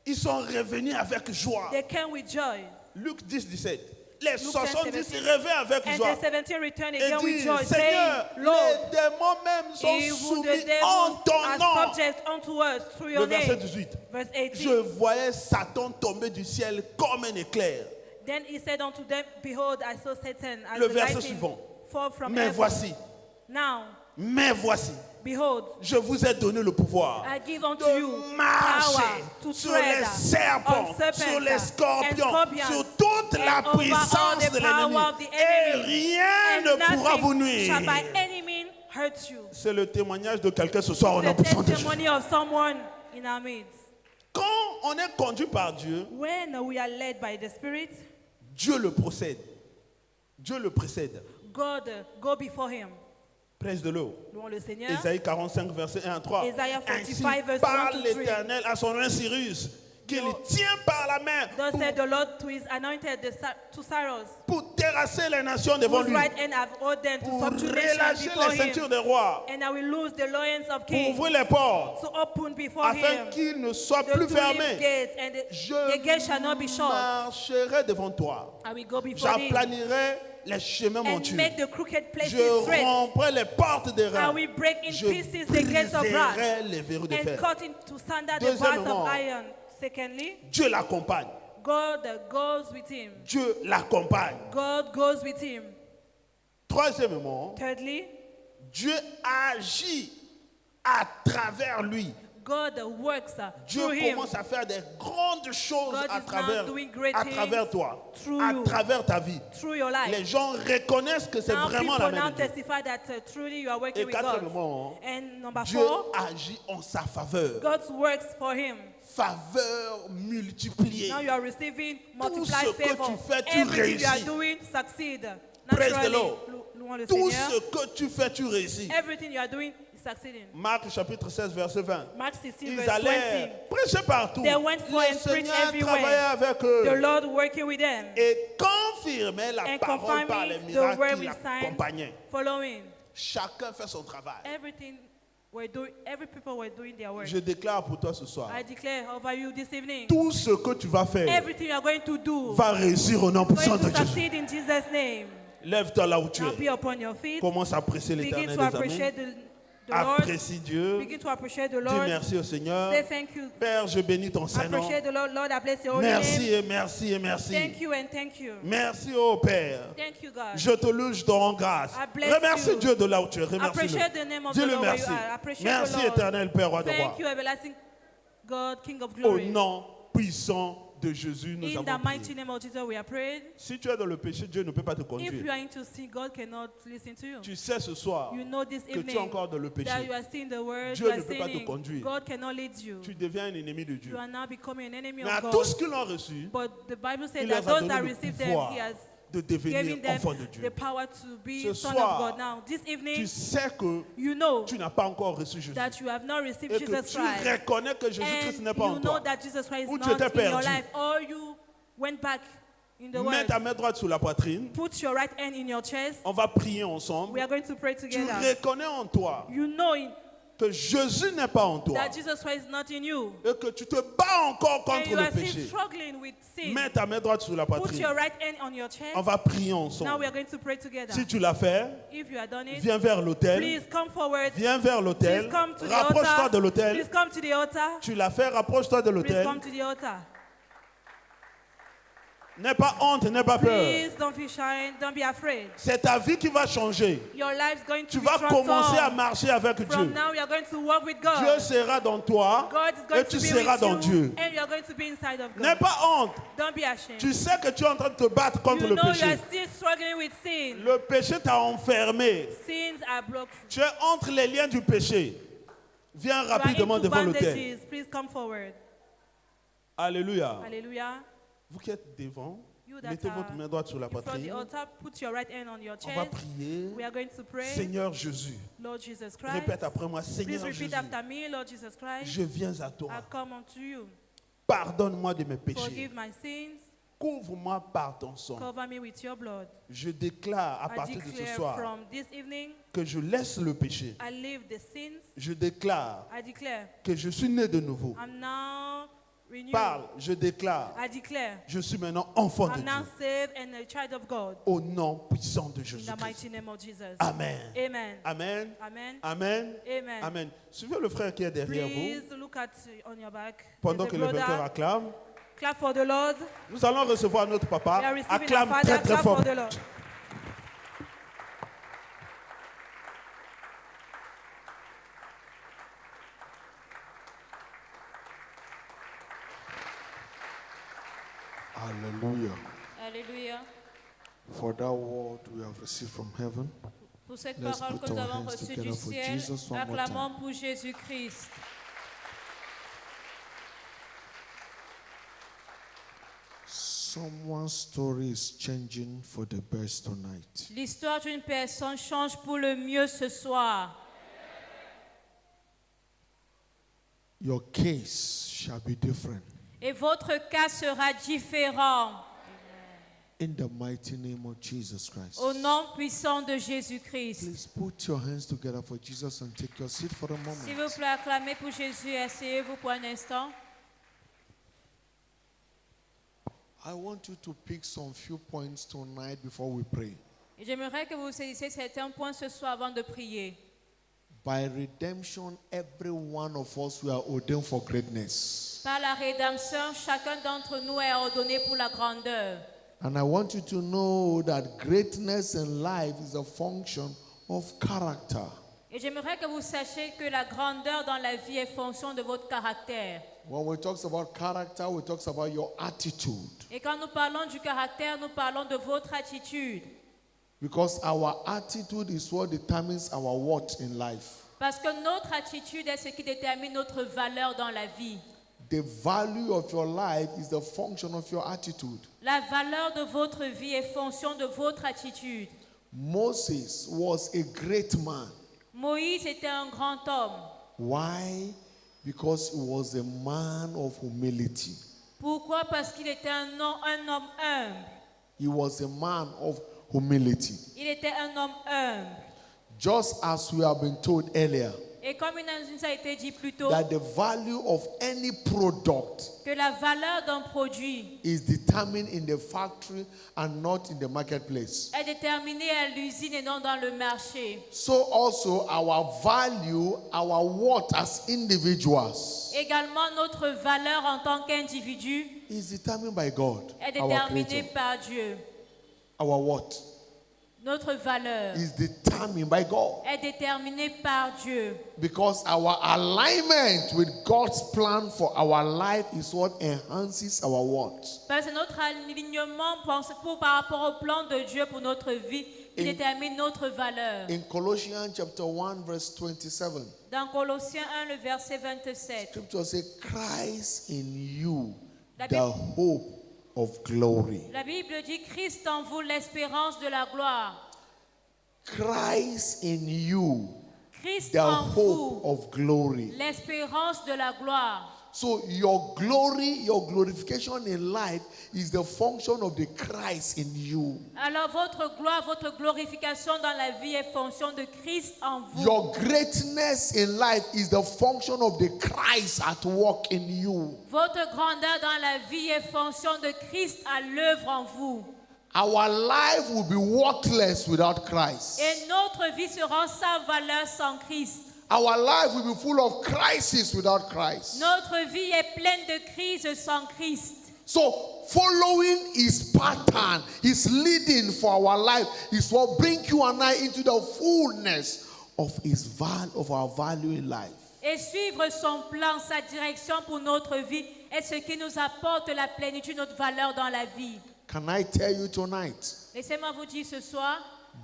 Ils sont revenus avec joie. they came with joy. Luc 10, 17. Les Luke 70 10, 17. revenaient avec And joie. the 17 returned Et again with disent, joy, saying, Seigneur, Lord, les démons même sont even soumis the en devils ton are nom. subject unto us through Le your verset name. 18. Verse Je 18. voyais Satan tomber du ciel comme un éclair. Then he said unto them, Behold, I saw Satan as Le the verset lightning suivant. fall from Mais heaven. voici, Now, mais voici, behold, je vous ai donné le pouvoir I give unto de you marcher power to sur tread les serpents, on serpents sur les and scorpions, scorpions, sur toute la and over all puissance the de power l'ennemi. of the Et enemy, rien and ne pourra vous nothing nuire. shall by any means hurt you. C'est le témoignage de quelqu'un ce soir au nom The puissant de Jésus. testimony of someone in our midst. Quand on est conduit par Dieu, when we are led by the Spirit, Dieu le procède. Dieu le précède. God go before him. Presse de l'eau. Louons le Seigneur. Ésaïe 45, verset 1 à 3. Isaiah Ainsi 45, verse 1 parle to 3. l'Éternel à son roi Cyrus, qu'il tient par la main Thus said the Lord to his anointed, to Cyrus, pour terrasser les nations devant whose lui, right hand have ordered them to pour subdue nations relâcher before les ceintures him. des rois, And I will loose the loins of pour kings ouvrir les portes, to open before afin him. qu'ils ne soient The plus two fermés. gates, and the Je gates shall not be shut. marcherai devant toi. I will go before thee J'aplanirai les chemins and montus. make the crooked places Je straight. romprai les portes des I reins. will break in Je pieces the gates of brass briserai les verrous de and fer. cut into sunder the bars Deuxièmement, of iron. Secondly, Dieu l'accompagne. God goes with him. Dieu l'accompagne. God goes with him. Troisièmement, Thirdly, Dieu agit à travers lui. God works Dieu through him. commence à faire des grandes choses God à is now travers, doing great à things travers toi, through à you. travers ta vie. Through your life. Les gens reconnaissent que c'est Now vraiment people la main now de Dieu. testify that truly you are working Et with God. quatrièmement, And number Dieu 4, agit en sa faveur. God works for him. Faveur multipliée. Now you are receiving Tout multiplied ce que favor. tu fais, tu Everything you are réussis. doing succeed. Praise the Naturally, Lord. louons le Tout Seigneur. ce que tu fais, tu réussis. Everything you are doing is succeeding. Marc chapitre 16, verset 20. Mark 16, Ils verse allaient 20. prêcher partout. They went for Le and preached Seigneur everywhere. travaillait avec The eux Lord working with them et confirmait la and parole par les confirming the miracles word qui with signs l'accompagnaient. following. Chacun fait son travail. Everything were doing, every people were doing their work. Je déclare pour toi ce soir, I declare over you this evening, tout ce que tu vas faire everything you are going to do va réussir au nom is puissant going de to Jésus. succeed in Jesus' name. Lève-toi là où tu Now es. be upon your feet. Commence à apprécier Begin l'Éternel to des amis. appreciate the Lord. Apprécie Dieu. Begin to appreciate the Dis Lord. merci au Seigneur. Say thank you. Père, je bénis ton Saint-Nom. Appreciate the Lord. Lord, I bless your holy Merci name. et merci et merci. Thank you and thank you. Merci au Père. Thank you, God. Je te loue, je te rends grâce. I bless Remercie you. Dieu de là où tu es. Remercie-le. Appreciate the name of the Dis-le Lord where merci. you are. Appreciate Merci the Lord. éternel Père, roi de roi. Thank you, everlasting God, King of Au glory. nom puissant de Jésus, nous In the avons mighty prié. name of Jesus, we are praying. Si tu es dans le péché, Dieu ne peut pas te If you conduire. are into sin, God cannot listen to you. Tu sais ce soir You know this que tu es evening encore dans le that you péché. are still in the word, Dieu you are ne peut pas te sinning. conduire. God cannot lead you. Tu deviens un ennemi de Dieu. You are now becoming an enemy Mais à of tous God. qui l'ont reçu, But the Bible says il that leur a those that donné le receive them, pouvoir He has de devenir given them enfant de the Dieu. power to be Ce son soir, of God. Now, this Tu evening, sais que you know tu n'as pas encore reçu Jésus. that you have not received Et que Jesus tu Christ. reconnais que Jésus-Christ And n'est pas en you know toi. that Jesus Christ Ou is tu not étais in your perdu. life, or you went back in the Mets world. ta main droite sur la poitrine. Put your right hand in your chest. On va prier We ensemble. are going to pray Tu together. reconnais en toi You know que Jésus n'est pas en toi. that Jesus Christ is not in you. Et que tu te bats encore And contre you le are still péché. struggling with sin. Mets ta main droite sur la Put poitrine. your right hand on your chest. On va prier Now we ensemble. are going to pray together. Si tu l'as fait, If you have done it, viens vers l'autel. please come forward. Viens vers Please l'autel. come to the Rapproche-toi altar. de l'autel. Please come to the altar. Tu l'as fait, rapproche-toi de Please l'autel. come to the altar. N'aie pas honte, n'aie pas peur. Please don't be shy. Don't be afraid. C'est ta vie qui va changer. Your life is going to Tu be vas commencer à transformed. marcher avec From Dieu. now, we are going to walk with Dieu God. sera dans toi God is going et to tu be seras with dans you, Dieu. and you are going to be inside of N'aie God. pas honte. Don't be ashamed. Tu sais que tu es en train de te battre contre You le know you are péché. still struggling with sin. Le péché t'a enfermé. Sins are blocked. Tu es entre les liens du péché. Viens You are rapidement into devant l'autel. bandages. Please come forward. Alléluia. Hallelujah. Vous qui êtes devant, You that mettez are votre main droite sur la in front of the poitrine. altar, put your right hand on your On va chest. prier. We are going to pray. Seigneur Jésus. Lord Jesus Christ. Répète après moi. Please Seigneur repeat Jésus. after me, Lord Jesus Christ. Je viens à I toi. come unto you. Pardonne-moi de mes péchés. Forgive my sins. Couvre-moi par ton sang. Cover me with your blood. Je déclare à I partir de ce declare soir from this evening, que je laisse le péché. I leave the sins. Je déclare I declare, que je suis né de nouveau. I'm now renewed. Parle, je déclare, I declare, je suis maintenant enfant de I'm now Dieu. saved and a child of God. Au nom puissant de In the Jésus-Christ. mighty name of Jesus. Amen. Amen. Amen. Amen. Amen. Amen. Amen. Suivez le frère qui est derrière vous Please look at on your back. pendant There's que a le vainqueur brother. acclame. Clap for the Lord. Nous allons recevoir notre We are papa. receiving our Acclame Father. très très Clap fort. for the Lord. Hallelujah. Alléluia. For that word we have received from heaven, Pour cette Let's parole put que nous our avons hands reçue together du for ciel, Jesus one more acclamons pour Jésus-Christ. Someone's story is changing for the best tonight. L'histoire d'une personne change pour le mieux ce soir. Your case shall be different. Et votre cas sera différent. In the mighty name of Jesus Christ. Au nom puissant de Jésus-Christ. Please put your hands together for Jesus and take your seat for a S'il moment. vous plaît, acclamez pour Jésus. Asseyez-vous pour un instant. I want you to pick some few points tonight before we pray. Et j'aimerais que vous saisissiez certains points ce soir avant de prier. By redemption, every one of us we are ordained for greatness. Par la rédemption, chacun d'entre nous est ordonné pour la grandeur. And I want you to know that greatness in life is a function of character. Et j'aimerais que vous sachiez que la grandeur dans la vie est fonction de votre caractère. When we talk about character, we talk about your attitude. Et quand nous parlons du caractère, nous parlons de votre attitude. Because our attitude is what determines our worth in life. Parce que notre attitude est ce qui détermine notre valeur dans la vie. The value of your life is the function of your attitude. La valeur de votre vie est fonction de votre attitude. Moses was a great man. Moïse était un grand homme. Why? Because he was a man of humility. Pourquoi? Parce qu'il était un homme humble. He was a man of humility. Il était un homme humble. Just as we have been told earlier, Et comme il nous a été dit plus tôt, that the value of any product que la valeur d'un produit is determined in the factory and not in the marketplace. est déterminée à l'usine et non dans le marché. So also our value, our worth as individuals Également, notre valeur en tant qu'individu is determined by God, est our déterminée creator. par Dieu. Our worth Notre valeur is determined by God. est déterminée par Dieu. Because our alignment with God's plan for our life is what enhances our worth. Parce que notre alignement par rapport au plan de Dieu pour notre vie, il détermine notre valeur. In Colossians chapter 1 verse 27, Dans Colossiens 1, le verset 27, scripture says, Christ in you, La the Bible- hope of glory. la Bible dit Christ en vous, l'espérance de la gloire. Christ in you, Christ the en hope vous, of glory. l'espérance de la gloire. So your glory, your glorification in life is the function of the Christ in you. Alors votre gloire, votre glorification dans la vie est fonction de Christ en vous. Your greatness in life is the function of the Christ at work in you. Votre grandeur dans la vie est fonction de Christ à l'œuvre en vous. Our life will be worthless without Christ. Et notre vie sera sans valeur sans Christ. Our life will be full of crises without Christ. Notre vie est pleine de crises sans Christ. So following his pattern, his leading for our life is what brings you and I into the fullness of our value in life. Et suivre son plan, sa direction pour notre vie est ce qui nous apporte la plénitude, notre valeur dans la vie. Can I tell you tonight? Laissez-moi vous dire ce soir,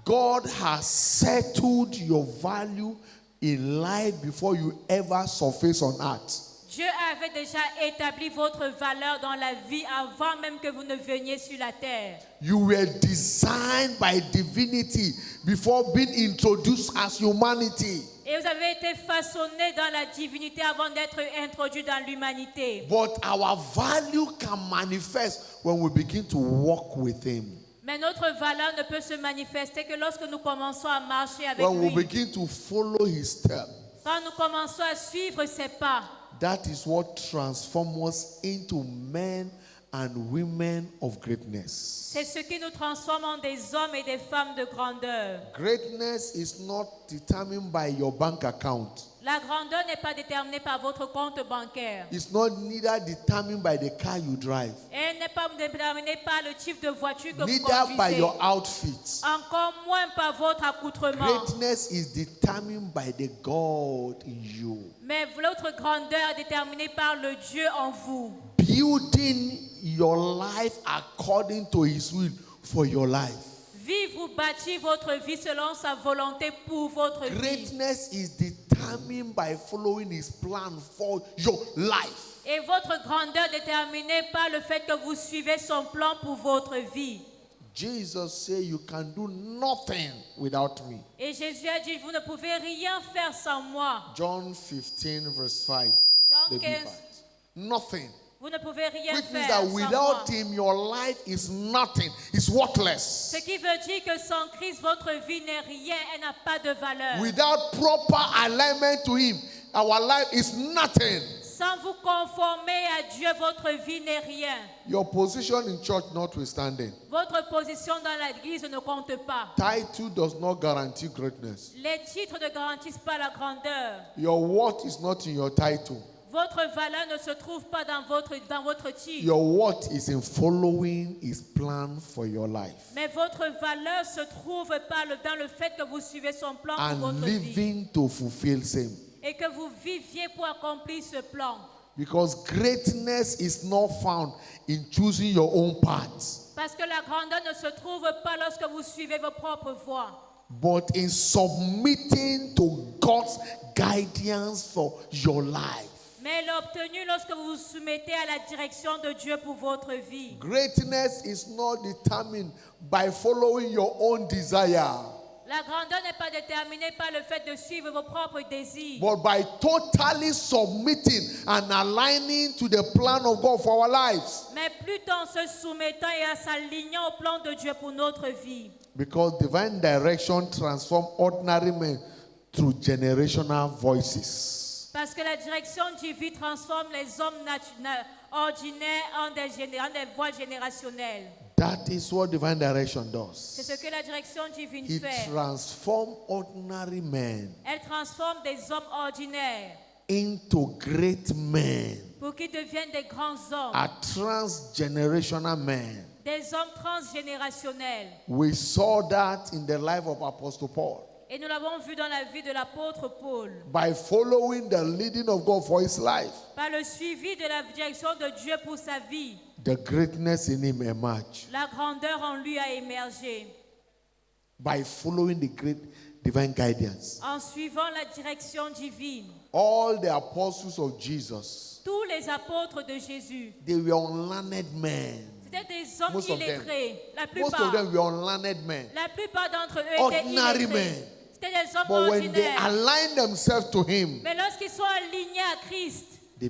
God has settled your value in life before you ever surface on earth. Dieu avait déjà établi votre valeur dans la vie avant même que vous ne veniez sur la terre. You were designed by divinity before being introduced as humanity. Et vous avez été façonné dans la divinité avant d'être introduit dans l'humanité. But our value can manifest when we begin to walk with him. Mais notre valeur ne peut se manifester que lorsque nous commençons à marcher avec When we lui. begin to follow his step. Quand nous commençons à suivre ses pas. That is what transforms us into men and women of greatness. C'est ce qui nous transforme en des hommes et des femmes de grandeur. Greatness is not determined by your bank account. La grandeur n'est pas déterminée par votre compte bancaire. It's not neither determined by the car you drive. Elle n'est pas déterminée par le type de voiture que vous Neither by conduisez. your outfit. Encore moins par votre accoutrement. Greatness is determined by the God in you. Mais votre grandeur est déterminée par le Dieu en vous. Building your life according to his will for your life. vivre ou bâtir votre vie selon sa volonté pour votre vie. Greatness is determined by following his plan for your life. Et votre grandeur est déterminée par le fait que vous suivez son plan pour votre vie. Jesus said, you can do nothing without me. Et Jésus a dit, vous ne pouvez rien faire sans moi. John 15 verse 5. Jean The big 15. part. Nothing. Vous ne pouvez rien Which means faire that sans moi. without him, your life is nothing. It's worthless. Ce qui veut dire que sans Christ, votre vie n'est rien, elle n'a pas de valeur. Without proper alignment to him, our life is nothing. Sans vous conformer à Dieu, votre vie n'est rien. Your position in church notwithstanding, Votre position dans l'église ne compte pas. title does not guarantee greatness. Les titres ne garantissent pas la grandeur. Your worth is not in your title. Votre valeur ne se trouve pas dans votre titre. Your worth is in following his plan for your life Mais votre valeur se trouve dans le fait que vous suivez son plan pour and votre vie. living to fulfill same. Et que vous viviez pour accomplir ce plan. Because greatness is not found in choosing your own path, Parce que la grandeur ne se trouve pas lorsque vous suivez vos propres voies. but in submitting to God's guidance for your life. Mais elle est obtenue lorsque vous vous soumettez à la direction de Dieu pour votre vie. Greatness is not determined by following your own desire, La grandeur n'est pas déterminée par le fait de suivre vos propres désirs, but by totally submitting and aligning to the plan of God for our lives. mais plutôt en se soumettant et en s'alignant au plan de Dieu pour notre vie. Because divine direction transforms ordinary men through generational voices. Parce que la direction divine transforme les hommes ordinaires en des voies générationnelles. That is what divine direction C'est does. ce que la direction divine It fait. transforms ordinary men Elle transforme des hommes ordinaires into great men, pour qu'ils deviennent des grands hommes, a transgenerational men. des hommes transgénérationnels. We saw that in the life of Apostle Paul. Et nous l'avons vu dans la vie de l'apôtre Paul. By following the leading of God for his life, Par le suivi de la direction de Dieu pour sa vie, the greatness in him emerged. la grandeur en lui a émergé. By following the great divine guidance. En suivant la direction divine, All the apostles of Jesus, tous les apôtres de Jésus, they were unlearned men. c'était des hommes Most of them. illettrés. La Most of plupart, them were unlearned men. la plupart d'entre eux étaient Ordinary illettrés. men. C'était des hommes But when they ordinaires. aligned themselves to him, Mais lorsqu'ils sont alignés à Christ, they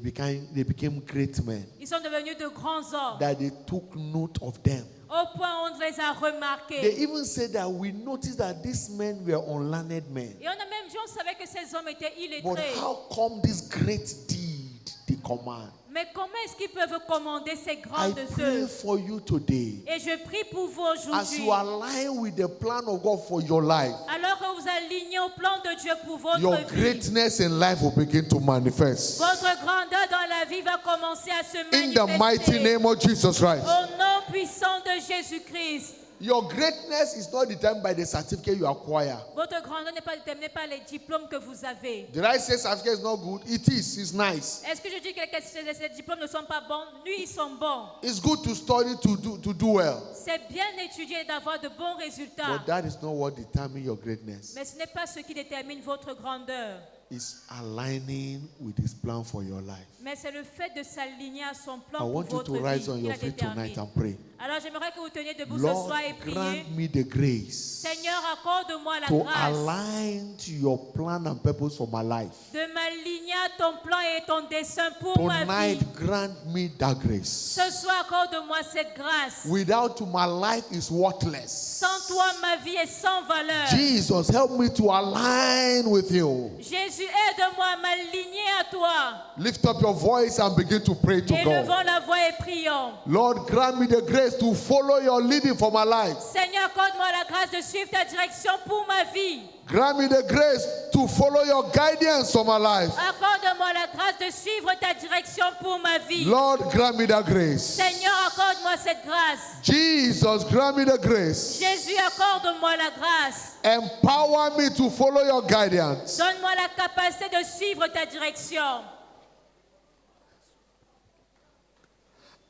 became great men. ils sont devenus de grands hommes. That they took note of them. Au point où on les a They remarqués. even said that we noticed that these men were unlearned men. Et on a même dit, on savait que ces hommes étaient But illettrés. how come this great deed they command? Mais comment est-ce qu'ils peuvent commander ces I grandes pray œuvres? for you today. Et je prie pour vous As aujourd'hui. you align with the plan of God for your life, Alors que vous alignez au plan de Dieu pour votre your vie, greatness in life will begin to manifest. votre grandeur dans la vie va commencer à se In the mighty manifester. name of Jesus Christ. Au nom puissant de Jésus-Christ. Your greatness is not determined by the certificate you acquire. Votre grandeur n'est pas déterminée par les diplômes que vous avez. Did I say certificate is not good? It is. It's nice. Est-ce que je dis que ces diplômes ne sont pas bons? Lui, ils sont bons. It's good to study to do well. C'est bien étudier et d'avoir de bons résultats. But that is not what determines your greatness. Mais ce n'est pas ce qui détermine votre grandeur. It's aligning with his plan for your life. Mais c'est le fait de s'aligner à son I plan pour want you votre to rise vie on qu'il your a feet déterminé. tonight and pray. Alors j'aimerais que vous teniez debout ce Lord, soir et priez. grant me the grace Seigneur, accorde-moi la to grâce align to your plan and purpose for my life. de m'aligner à ton plan et ton dessein pour ma vie. Tonight, grant me that grace. Ce soir, accorde-moi cette grâce. Without you, my life is worthless. Sans toi, ma vie est sans valeur. Jesus, help me to align with you. Jésus, aide-moi à m'aligner à toi. Lift up your voice and begin to pray to God. Élevons la voix et prions. Lord, grant me the grace to follow your leading for my life. Seigneur, accorde-moi la grâce de suivre ta direction pour ma vie. Grant me the grace to follow your guidance for my life. Accorde-moi la grâce de suivre ta direction pour ma vie. Lord, grant me that grace. Seigneur, accorde-moi cette grâce. Jesus, grant me the grace. Jésus, accorde-moi la grâce. Empower me to follow your guidance. Donne-moi la capacité de suivre ta direction.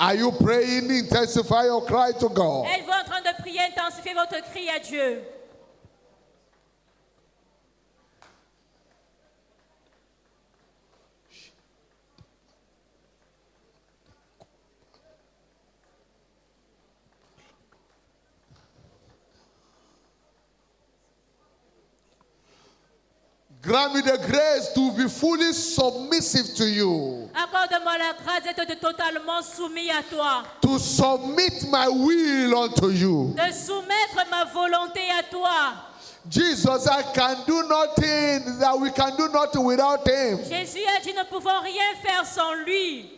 Are you praying? Intensify your cry to God. Êtes-vous en train de prier, intensifier votre cri à Dieu? Grant me the grace to be fully submissive to you. Accorde-moi la grâce d'être totalement soumis à toi. To submit my will unto you. De soumettre ma volonté à toi. Jesus, I can do nothing, that we can do nothing without him. Jésus a dit, nous ne pouvons rien faire sans lui.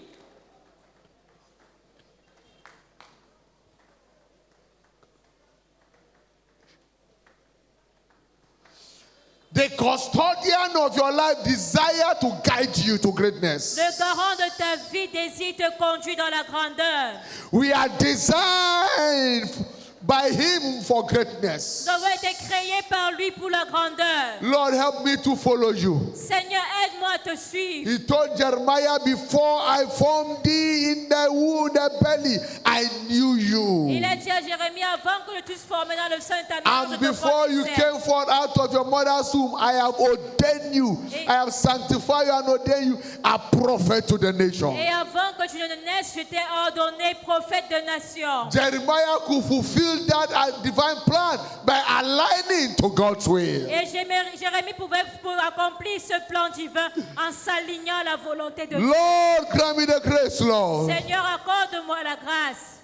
The custodian of your life desire to guide you to greatness. Le garant de ta vie désire te conduire dans la grandeur. We are designed by him for greatness. Nous avons été créés par lui pour la grandeur. Lord, help me to follow you. Seigneur, aide-moi à te suivre. He told Jeremiah, before I formed thee in the womb, the belly, I knew you. Il a dit à Jérémie, avant que je t'eusse formé dans le sein de ta mère, je And te before you connaissais. came forth out of your mother's womb, I have ordained you. I have sanctified you and ordained you a prophet to the nation. Et avant que tu ne naisses, je t'ai ordonné prophète de nation. Jeremiah could fulfill that divine plan by aligning to God's will. Et Jérémie pouvait accomplir ce plan divin en s'alignant à la volonté de Dieu. Lord, grant me the grace, Lord. Seigneur, accorde-moi la grâce.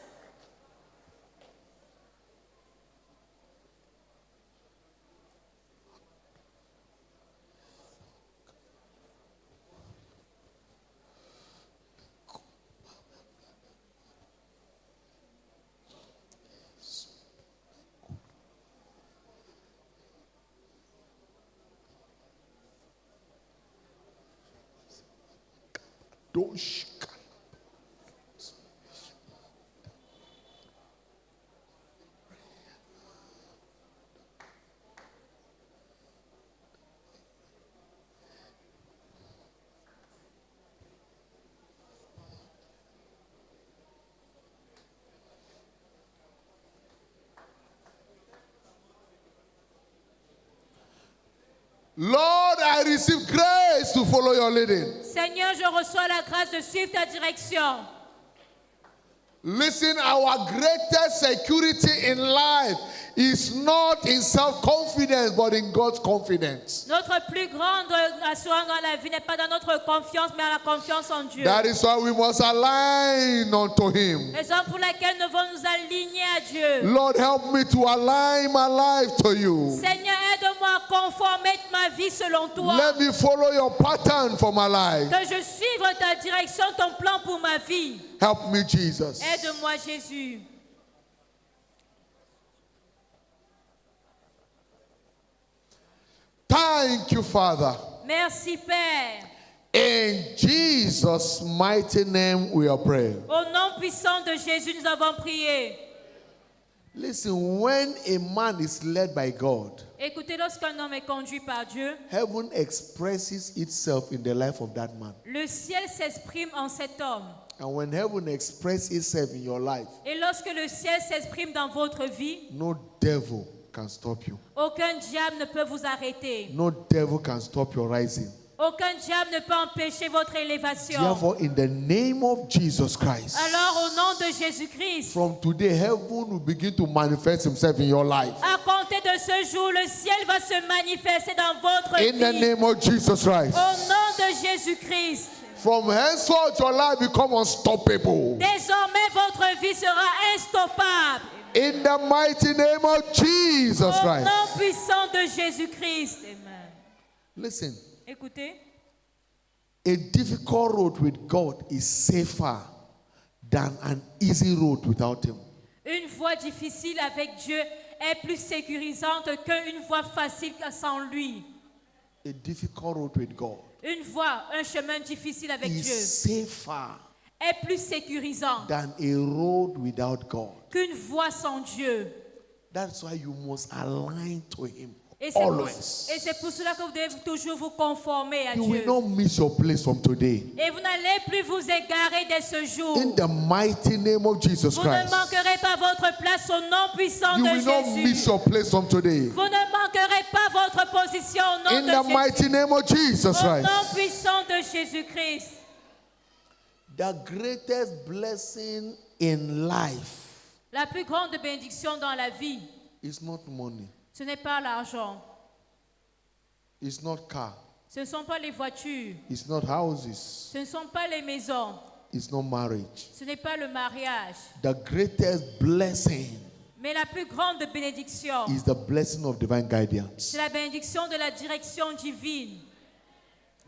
Don't shake. Lord, I receive grace to follow your leading. Seigneur, je reçois la grâce de suivre ta direction. Listen, our greatest security in life is not in self-confidence, but in God's confidence. Notre plus grande assurance dans la vie n'est pas dans notre confiance, mais à la confiance en Dieu. That is why we must align unto him. Raison pour laquelle nous devons nous aligner à Dieu. Lord, help me to align my life to you. Seigneur, aide-moi à conformer ma vie selon toi. Let me follow your pattern for my life. Que je suive ta direction, ton plan pour ma vie. Help me, Jesus. Aide-moi, Jésus. Thank you, Father. Merci, Père. In Jesus' mighty name we are praying. Au nom puissant de Jésus, nous avons prié. Listen, when a man is led by God, Écoutez, lorsqu'un homme est conduit par Dieu, heaven expresses itself in the life of that man. le ciel s'exprime en cet homme. And when heaven expresses itself in your life, Et lorsque le ciel s'exprime dans votre vie, no devil can stop you. aucun diable ne peut vous arrêter. No devil can stop your rising. Aucun diable ne peut empêcher votre élévation. Therefore, in the name of Jesus Christ, Alors, au nom de Jésus-Christ, from today, heaven will begin to manifest himself in your life. à compter de ce jour, le ciel va se manifester dans votre In the vie. name of Jesus Christ. Au nom de Jésus-Christ. From henceforth, your life become unstoppable. Désormais, votre vie sera instoppable. In the mighty name of Jesus Au Christ. nom puissant de Jésus-Christ. Amen. Listen, Écoutez, a difficult road with God is safer than an easy road without him. une voie difficile avec Dieu est plus sécurisante qu'une voie facile sans lui. A difficult road with God Une voie, un chemin difficile avec is Dieu safer est plus sécurisant than a road without God. qu'une voie sans Dieu. That's why you must align to him. Et Always. c'est pour cela que vous devez toujours vous conformer à You Dieu. will not miss your place from today. Et vous n'allez plus vous égarer dès ce jour. In the mighty name of Jesus Vous ne Christ. manquerez pas votre place au nom puissant You de will not miss Jésus. your place from today. Vous ne manquerez pas votre position au nom In de the Jésus. mighty name of Jesus Au Christ. nom puissant de Jésus-Christ. The greatest blessing in life La plus grande bénédiction dans la vie, is not money. ce n'est pas l'argent. It's not car. Ce ne sont pas les voitures. It's not houses. Ce ne sont pas les maisons. It's not marriage. Ce n'est pas le mariage. The greatest blessing Mais la plus grande bénédiction, is the blessing of divine guidance. c'est la bénédiction de la direction divine.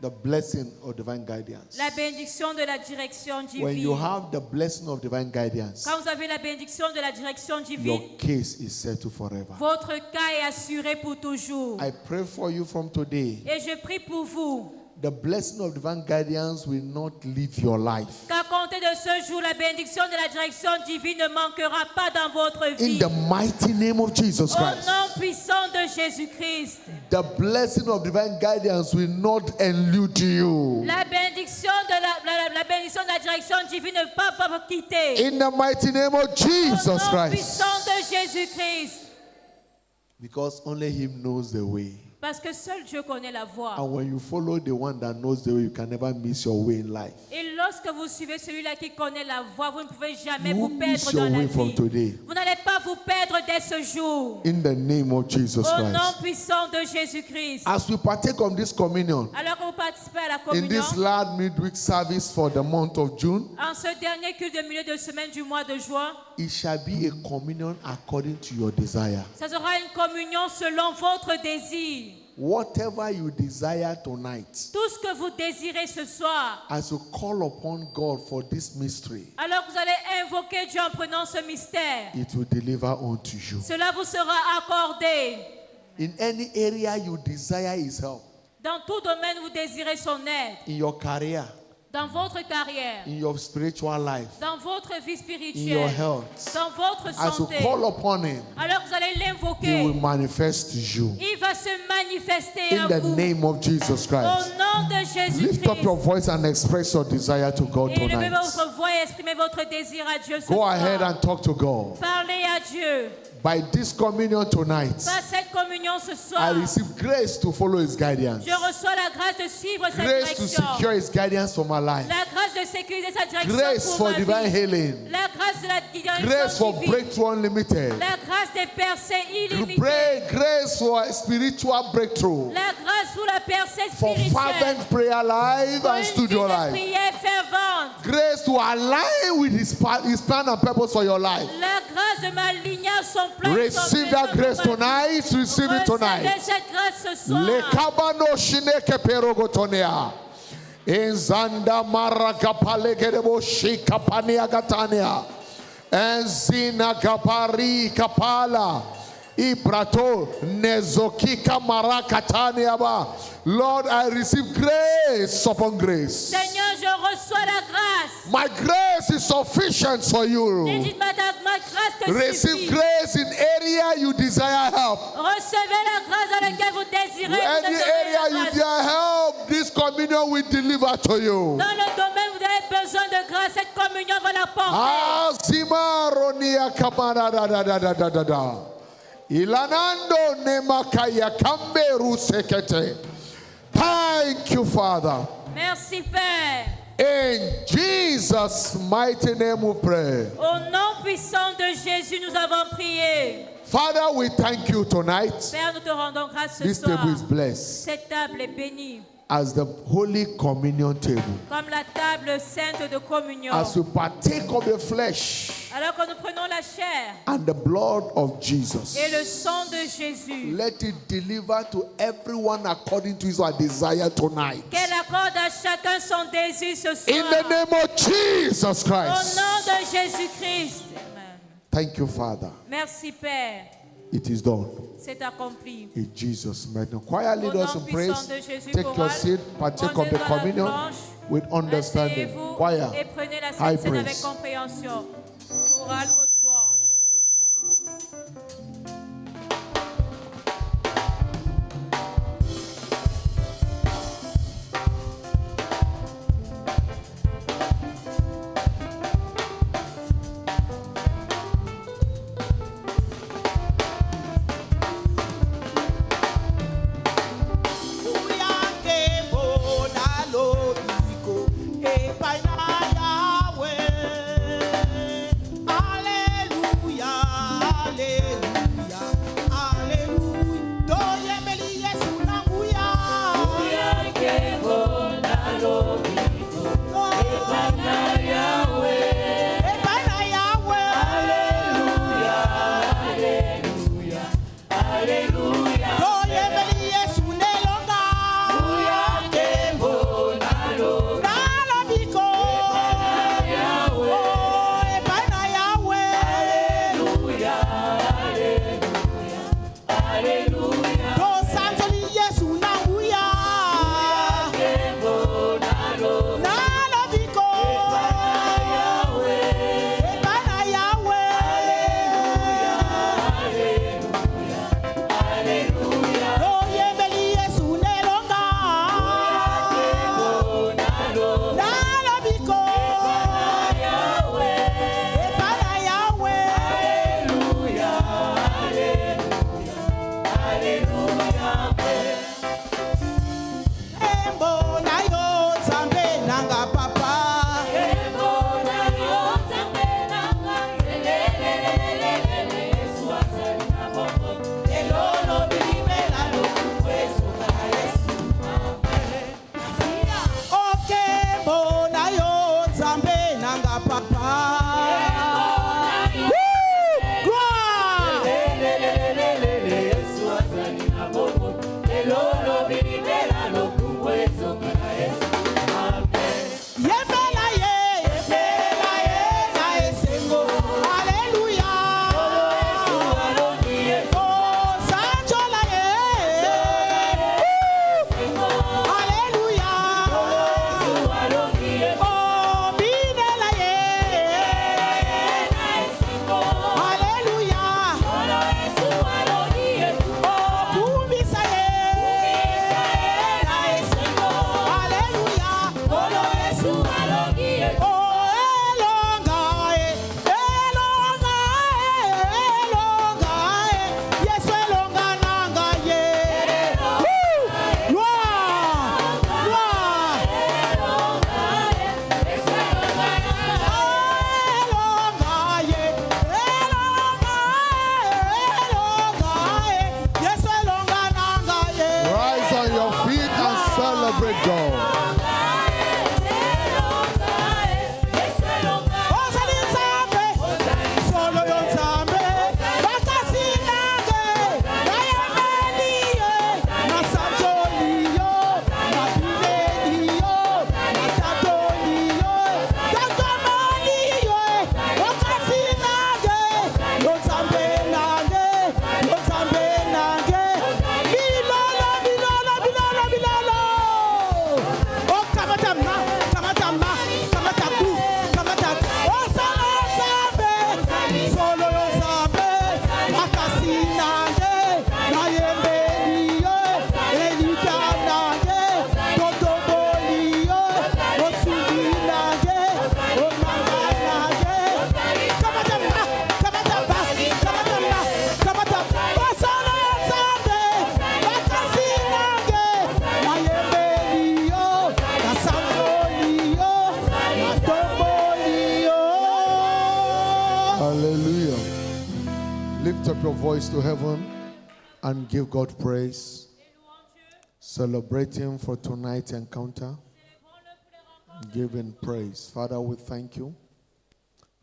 The blessing of divine guidance. La bénédiction de la direction When you divine. have the blessing of divine guidance, Quand vous avez la bénédiction de la direction divine, your case is settled forever. votre cas est assuré pour toujours. I pray for you from today. Et je prie pour vous, The blessing of divine guidance will not leave your life. qu'à compter de ce jour, la bénédiction de la direction divine ne manquera pas dans votre In vie. the mighty name of Jesus Au Christ. nom puissant de Jésus-Christ. The blessing of divine guidance will not elude you. La bénédiction la bénédiction de la direction divine ne va pas vous quitter. In the mighty name of Au Jesus nom Christ. puissant de Jésus-Christ. Because only Him knows the way. Parce que seul Dieu connaît la voie. And when you follow the one that knows the way, you can never miss your way in life. Et lorsque vous suivez celui-là qui connaît la voie, vous ne pouvez jamais You vous won't miss perdre your dans la way from vie. today. Vous n'allez pas vous perdre dès ce jour. In the name of Jesus Au nom Christ. puissant de Jésus-Christ. As we partake of this communion, Alors que vous participez à la in communion, this last midweek service for the month of June, en ce dernier culte de milieu de semaine du mois de juin, it shall be a communion according to your desire. ça sera une communion selon votre désir. Whatever you desire tonight, Tout ce que vous désirez ce soir. as you call upon God for this mystery, Alors que vous allez invoquer Dieu en prenant ce mystère. it will deliver unto you. Cela vous sera accordé. In any area you desire His help, Dans tout domaine, vous désirez son aide. in your career, Dans votre carrière, in your spiritual life, dans votre vie in your spirituelle, health, dans votre as you santé. call upon Him, Alors que vous allez He will l'invoquer, manifest to you. il va se manifester In à the vous. name of Jesus Au Christ. nom de Lift up your Jésus-Christ. voice and express your desire to God Et levez tonight. votre voix et exprimez votre désir à Dieu ce Go ahead soir. and talk to God. Parlez à Dieu. By this communion tonight, Par cette communion ce I soir, receive grace to follow His guidance, je reçois la grâce de suivre cette grace to direction. secure His guidance for my life, La grâce de sécuriser sa direction grace pour for ma divine vie. healing, La grâce de la grace direction for divine. breakthrough unlimited, La grâce des percées illimitées. pray grace for spiritual breakthrough, La grâce pour la percée for spirituelle. fervent prayer life Pour and une vie studio de life, prière fervente. grace to align with His plan and purpose for your life. La grâce de m'aligner à son plan. Receive that grace tonight. Receive it tonight. Recevez cette grâce ce Le soir. kabano shineke perogotonea. Enzanda marakapale gerebo shikapania gatania. Enzina kapari kapala. Ibrato nezokika marakatania ba. Lord, I receive grace upon grace. Seigneur, je reçois la grâce. My grace is sufficient for Et you. dites, Madame, ma grâce te Receive suffit. grace in area you desire help. Recevez la grâce dans laquelle vous désirez. Vous Any désirez area la you grâce. desire help, this communion will deliver to you. Dans le domaine où vous avez besoin de grâce, cette communion va la porter. Azima ronia kamara da da da da da da da. Ilanando nemakaya kamberu sekete. Thank you, Father. Merci, Père. In Jesus' mighty name we pray. Au nom puissant de Jésus, nous avons prié. Father, we thank you tonight. Père, nous te rendons grâce ce This soir. table is blessed Cette table est bénie as the Holy Communion table. comme la table sainte de communion. As we partake of the flesh Alors que nous prenons la chair and the blood of Jesus, et le sang de Jésus, let it deliver to everyone according to his desire tonight. qu'elle accorde à chacun son désir ce soir. In the name of Jesus Au Christ. nom de Jésus-Christ. Amen. Thank you, Father. Merci, Père. It is done. C'est accompli. In Jesus' mighty name. Choir, lead Au us nom in puissant praise. de Jésus, Take your chorale, seat, partake of the posez dans la communion planche, with understanding. asseyez-vous Choir, et prenez la high Sainte Seine avec praise. compréhension. Chorale, haute louange. up your voice to heaven and give God praise. Celebrate Him for tonight's encounter. Give Him praise. Father, we thank you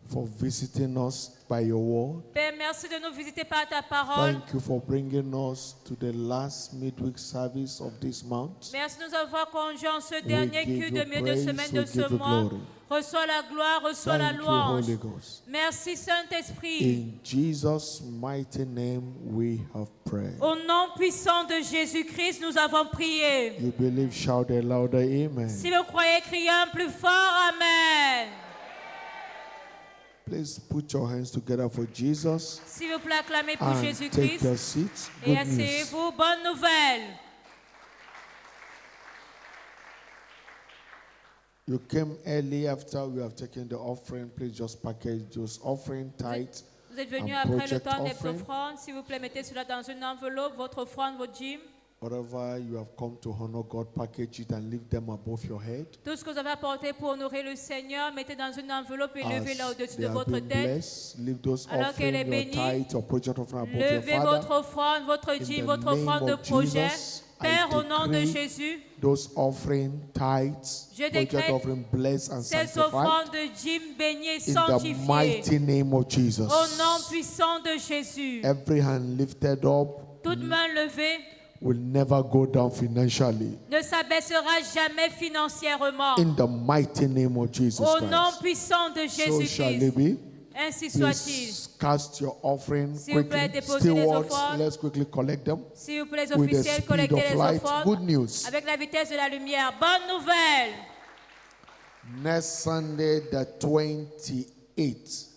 for visiting us by your word. Père, merci de nous visiter par ta parole. Thank you for bringing us to the last midweek service of this month. Merci de nous avoir conduits en ce dernier give culte you de milieu de praise, semaine we de ce give you mois. glory. Reçois la gloire, reçois la Thank you, louange. Holy Ghost. Merci Saint-Esprit. In Jesus' mighty name we have prayed. Au nom puissant de Jésus-Christ, nous avons prié. You believe, shout a louder amen. Si vous croyez, criez un plus fort Amen. Please put your hands together for Jesus S'il vous plaît, acclamez pour and take Jésus-Christ. your seats. Et Good news. asseyez-vous. Bonne nouvelle. You came early after we have taken the offering. Please just package those offering tight. Vous êtes venus and après le project temps des offering. offrandes. S'il vous plaît, mettez cela dans une enveloppe, votre offrande, votre dîme. Whatever you have come to honor God, package it and leave them above your head. Tout ce que vous avez apporté pour honorer le Seigneur, mettez dans une enveloppe et As levez-la au-dessus they de have votre been tête. blessed, leave those Alors qu'elle est offering, your bénie, tithe, or project offering above your Levez votre Father. offrande, votre In dîme, the votre name offrande de of projet. Jesus, Père, I au nom de decree Jésus, those offering tithes, Je project décrète offering blessed and ces sanctified offrandes de dîme bénies et in the sanctifiées. mighty name of Jesus. Au nom puissant de Jésus. Every hand lifted up Toute main levée will never go down financially. ne s'abaissera jamais financièrement. In the mighty name of Jesus Au nom Christ. puissant de So shall it Jésus-Christ. be. Ainsi soit-il. Please cast your offering S'il vous plaît, quickly. déposez les Stewards, offrandes. let's quickly collect them. S'il vous plaît, les With the officiels, speed collectez of les light. Good offrandes news. avec la vitesse de la lumière. Bonne nouvelle. Next Sunday, the 28th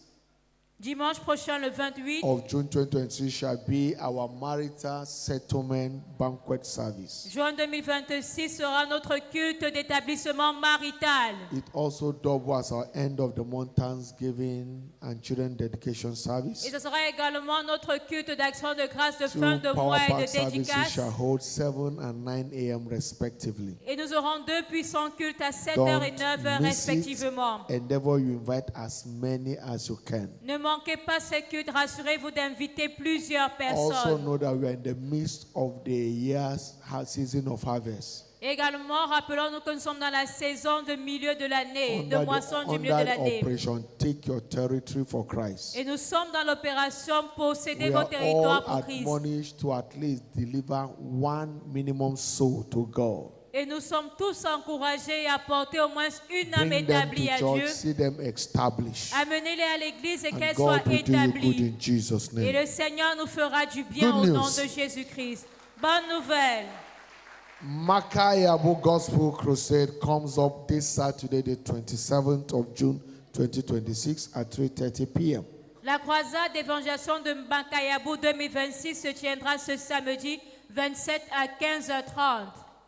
Dimanche prochain, le 28, of June 2026 shall be our marital settlement banquet service. juin 2026 sera notre culte d'établissement marital. It also doubles as our end of the month Thanksgiving and children dedication Et service. ce sera également notre culte d'action de grâce de Two fin de power mois et pack de services dédicace. shall hold 7 and 9 a.m. respectively. Et nous aurons deux puissants cultes à 7h et 9h Don't miss it. respectivement. Endeavor you invite as many as you can. Ne manquez pas ces cultes, rassurez-vous d'inviter plusieurs Also personnes. know that we are in the midst of the year's season of harvest. Également, rappelons-nous que nous sommes dans la saison de milieu de l'année, de moisson du milieu de Under l'année. operation, take your territory for Christ. Et nous sommes dans l'opération posséder We vos are territoires all pour Christ. admonished to at least deliver one minimum soul to God. Et nous sommes tous encouragés à apporter au moins une âme Bring them établie to à Dieu. church, see them established. Amenez-les à l'église et And qu'elles soient God will do you good établies. in Jesus' Et name. le Seigneur nous fera du bien Good au nom news. de Jésus-Christ. Bonne nouvelle. Makayabu Gospel Crusade comes up this Saturday, the 27th of June, 2026 at 3:30 p.m. La croisade d'évangélisation de Mbakayabou 2026 se tiendra ce samedi 27 à 15h30.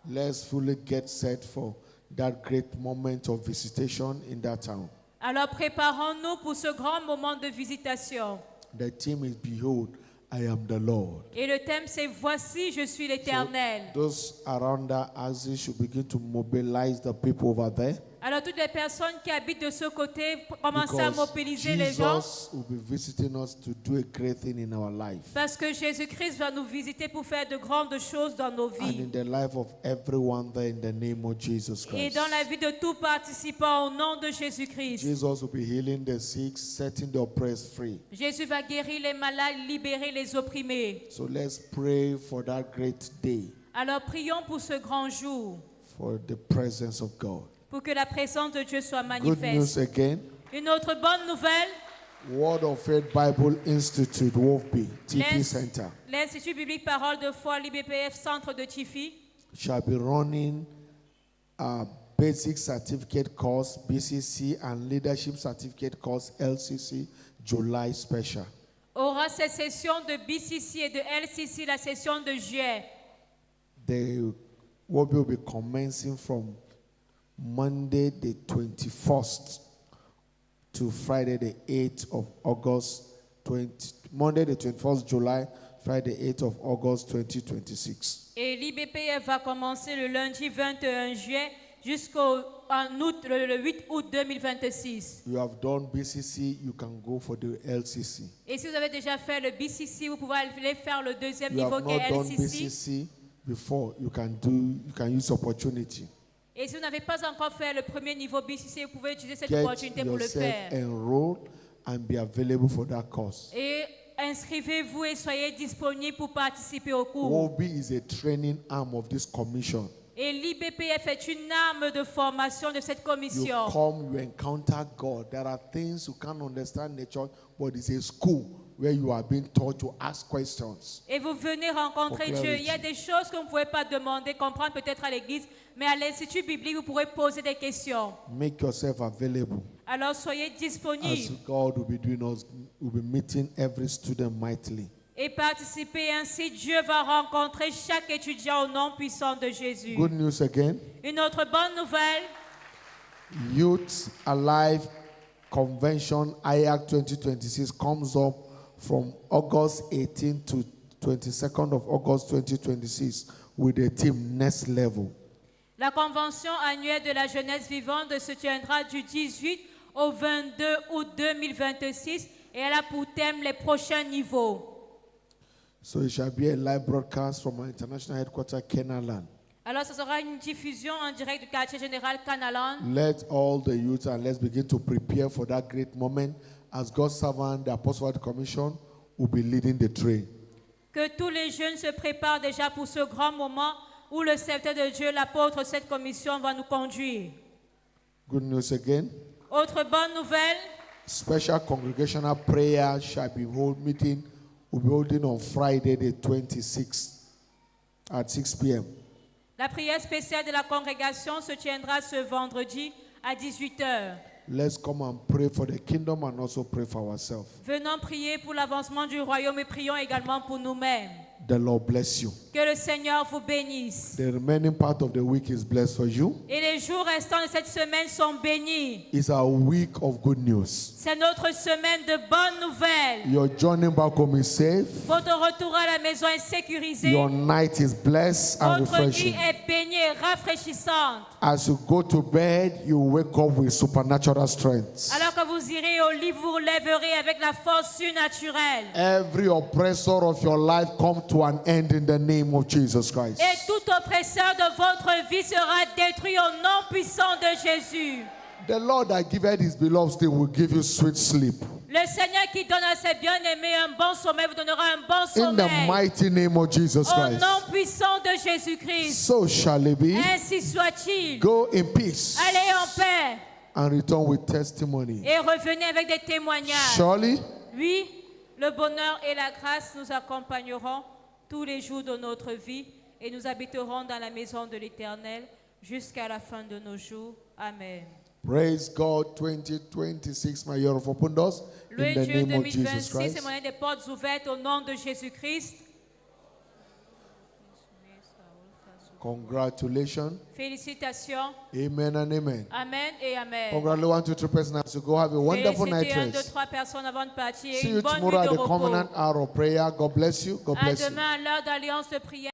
Let's fully get set for that great moment of visitation in that town. Alors préparons-nous pour ce grand moment de visitation. The theme is Behold, I am the Lord. Et le thème c'est Voici, je suis l'Éternel. Those around that axis should begin to mobilize the people over there. Alors toutes les personnes qui habitent de ce côté, commencez à Because mobiliser les gens. Jesus will be visiting us to do a great thing in our life. Parce que Jésus-Christ va nous visiter pour faire de grandes choses dans nos And vies. in the life of everyone there in the name of Jesus Et Christ. dans la vie de tout participant au nom de Jésus-Christ. Jesus will be healing the sick, setting the oppressed free. Jésus va guérir les malades, libérer les opprimés. So let's pray for that great day, Alors prions pour ce grand jour, for the presence of God. pour que la présence de Dieu soit Good news manifeste. again. Une autre bonne nouvelle, Word of Faith Bible Institute, Wolfby, TP Center, l'Institut biblique Parole de foi, l'IBPF Centre de Tifi, shall be running a basic certificate course, BCC, and leadership certificate course, LCC, July special. aura ses sessions de BCC et de LCC, la session de juillet. The Wolfby will be commencing from Monday the 21st to Friday the 8th of August, Monday the 21st July, Friday 8th of August 2026. Et l'IBPF va commencer le lundi 21 juillet jusqu'au le 8 août 2026. You have done BCC, you can go for the LCC. Et si vous avez déjà fait le BCC, vous pouvez aller faire le deuxième You niveau have qui est not done LCC. BCC before, you can use opportunity. Et si vous n'avez pas encore fait le premier niveau BCC, vous pouvez utiliser cette Get opportunité pour le yourself faire. enrolled and be available for that course. Et inscrivez-vous et soyez disponibles pour participer au cours. OB is a training arm of this commission. Et l'IBPF est une arme de formation de cette You commission. come, you encounter God. There are things you can't understand in the church, but it's a school where you are being taught to ask questions. Et vous venez rencontrer For Dieu. Il y a des choses que vous ne pouvez pas demander, comprendre peut-être à l'église, mais à l'Institut biblique, vous pourrez poser des questions. Make yourself available. Alors soyez As disponibles God will be doing us, will be meeting every student mightily. et participez. Ainsi, Dieu va rencontrer chaque étudiant au nom puissant de Jésus. Good news again. Une autre bonne nouvelle, Youth Alive Convention IAC 2026 comes up from August 18 to 22nd of August 2026 with the theme Next Level. la convention annuelle de la jeunesse vivante se tiendra du 18 au 22 août 2026 et elle a pour thème les prochains niveaux. So it shall be a live broadcast from our international headquarters, Kenaland. Alors, ce sera une diffusion en direct du quartier général Canalan. Let all the youth and let's begin to prepare for that great moment as God's servant, the Apostolic Commission, will be leading the train. Que tous les jeunes se préparent déjà pour ce grand moment où le serviteur de Dieu, l'apôtre, cette commission va nous conduire. Good news again. Autre bonne nouvelle, Special congregational prayer will be holding on Friday the 26th at 6 p.m. la prière spéciale de la congrégation se tiendra ce vendredi à 18h. Let's come and pray for the kingdom and also pray for ourselves. Venons prier pour l'avancement du royaume et prions également pour nous-mêmes. The Lord bless you. Que le Seigneur vous bénisse. The remaining part of the week is blessed for you. Et les jours restants de cette semaine sont bénis. It's a week of good news. C'est notre semaine de bonnes nouvelles. Your journey back home is safe. Votre retour à la maison est sécurisé. Your night is blessed and Votre nuit refreshing. est baignée, rafraîchissante. As you go to bed, you wake up with supernatural strength. Alors que vous irez au lit, vous vous lèverez avec la force surnaturelle. Every oppressor of your life come to an end in the name of Jesus Christ. Et tout oppresseur de votre vie sera détruit au nom puissant de Jésus. The Lord that giveth his beloved still will give you sweet sleep. Le Seigneur qui donne à ses bien-aimés un bon sommeil vous donnera un bon In the sommeil. mighty name of Jesus Au Christ. nom puissant de Jésus-Christ. So shall it be. Ainsi soit-il. Go in peace Allez en paix and return with testimony. et revenez avec des témoignages. Surely, Oui, le bonheur et la grâce nous accompagneront tous les jours de notre vie et nous habiterons dans la maison de l'Éternel jusqu'à la fin de nos jours. Amen. praise God. 2026, my year of open doors. In Loué the Dieu name of Jesus 2026 et Christ. moyen des portes ouvertes au nom de Jésus-Christ. Congratulations. Félicitations. Amen and amen. Amen et Amen. Congratulations, 1, 2, 3 persons as you go. Have a wonderful night Félicitez 1, 2, rest. 3 personnes avant de partir. See Une you bonne tomorrow nuit at de the repos. covenant hour of prayer. God bless you. God À bless you. demain à l'heure d'alliance de prière.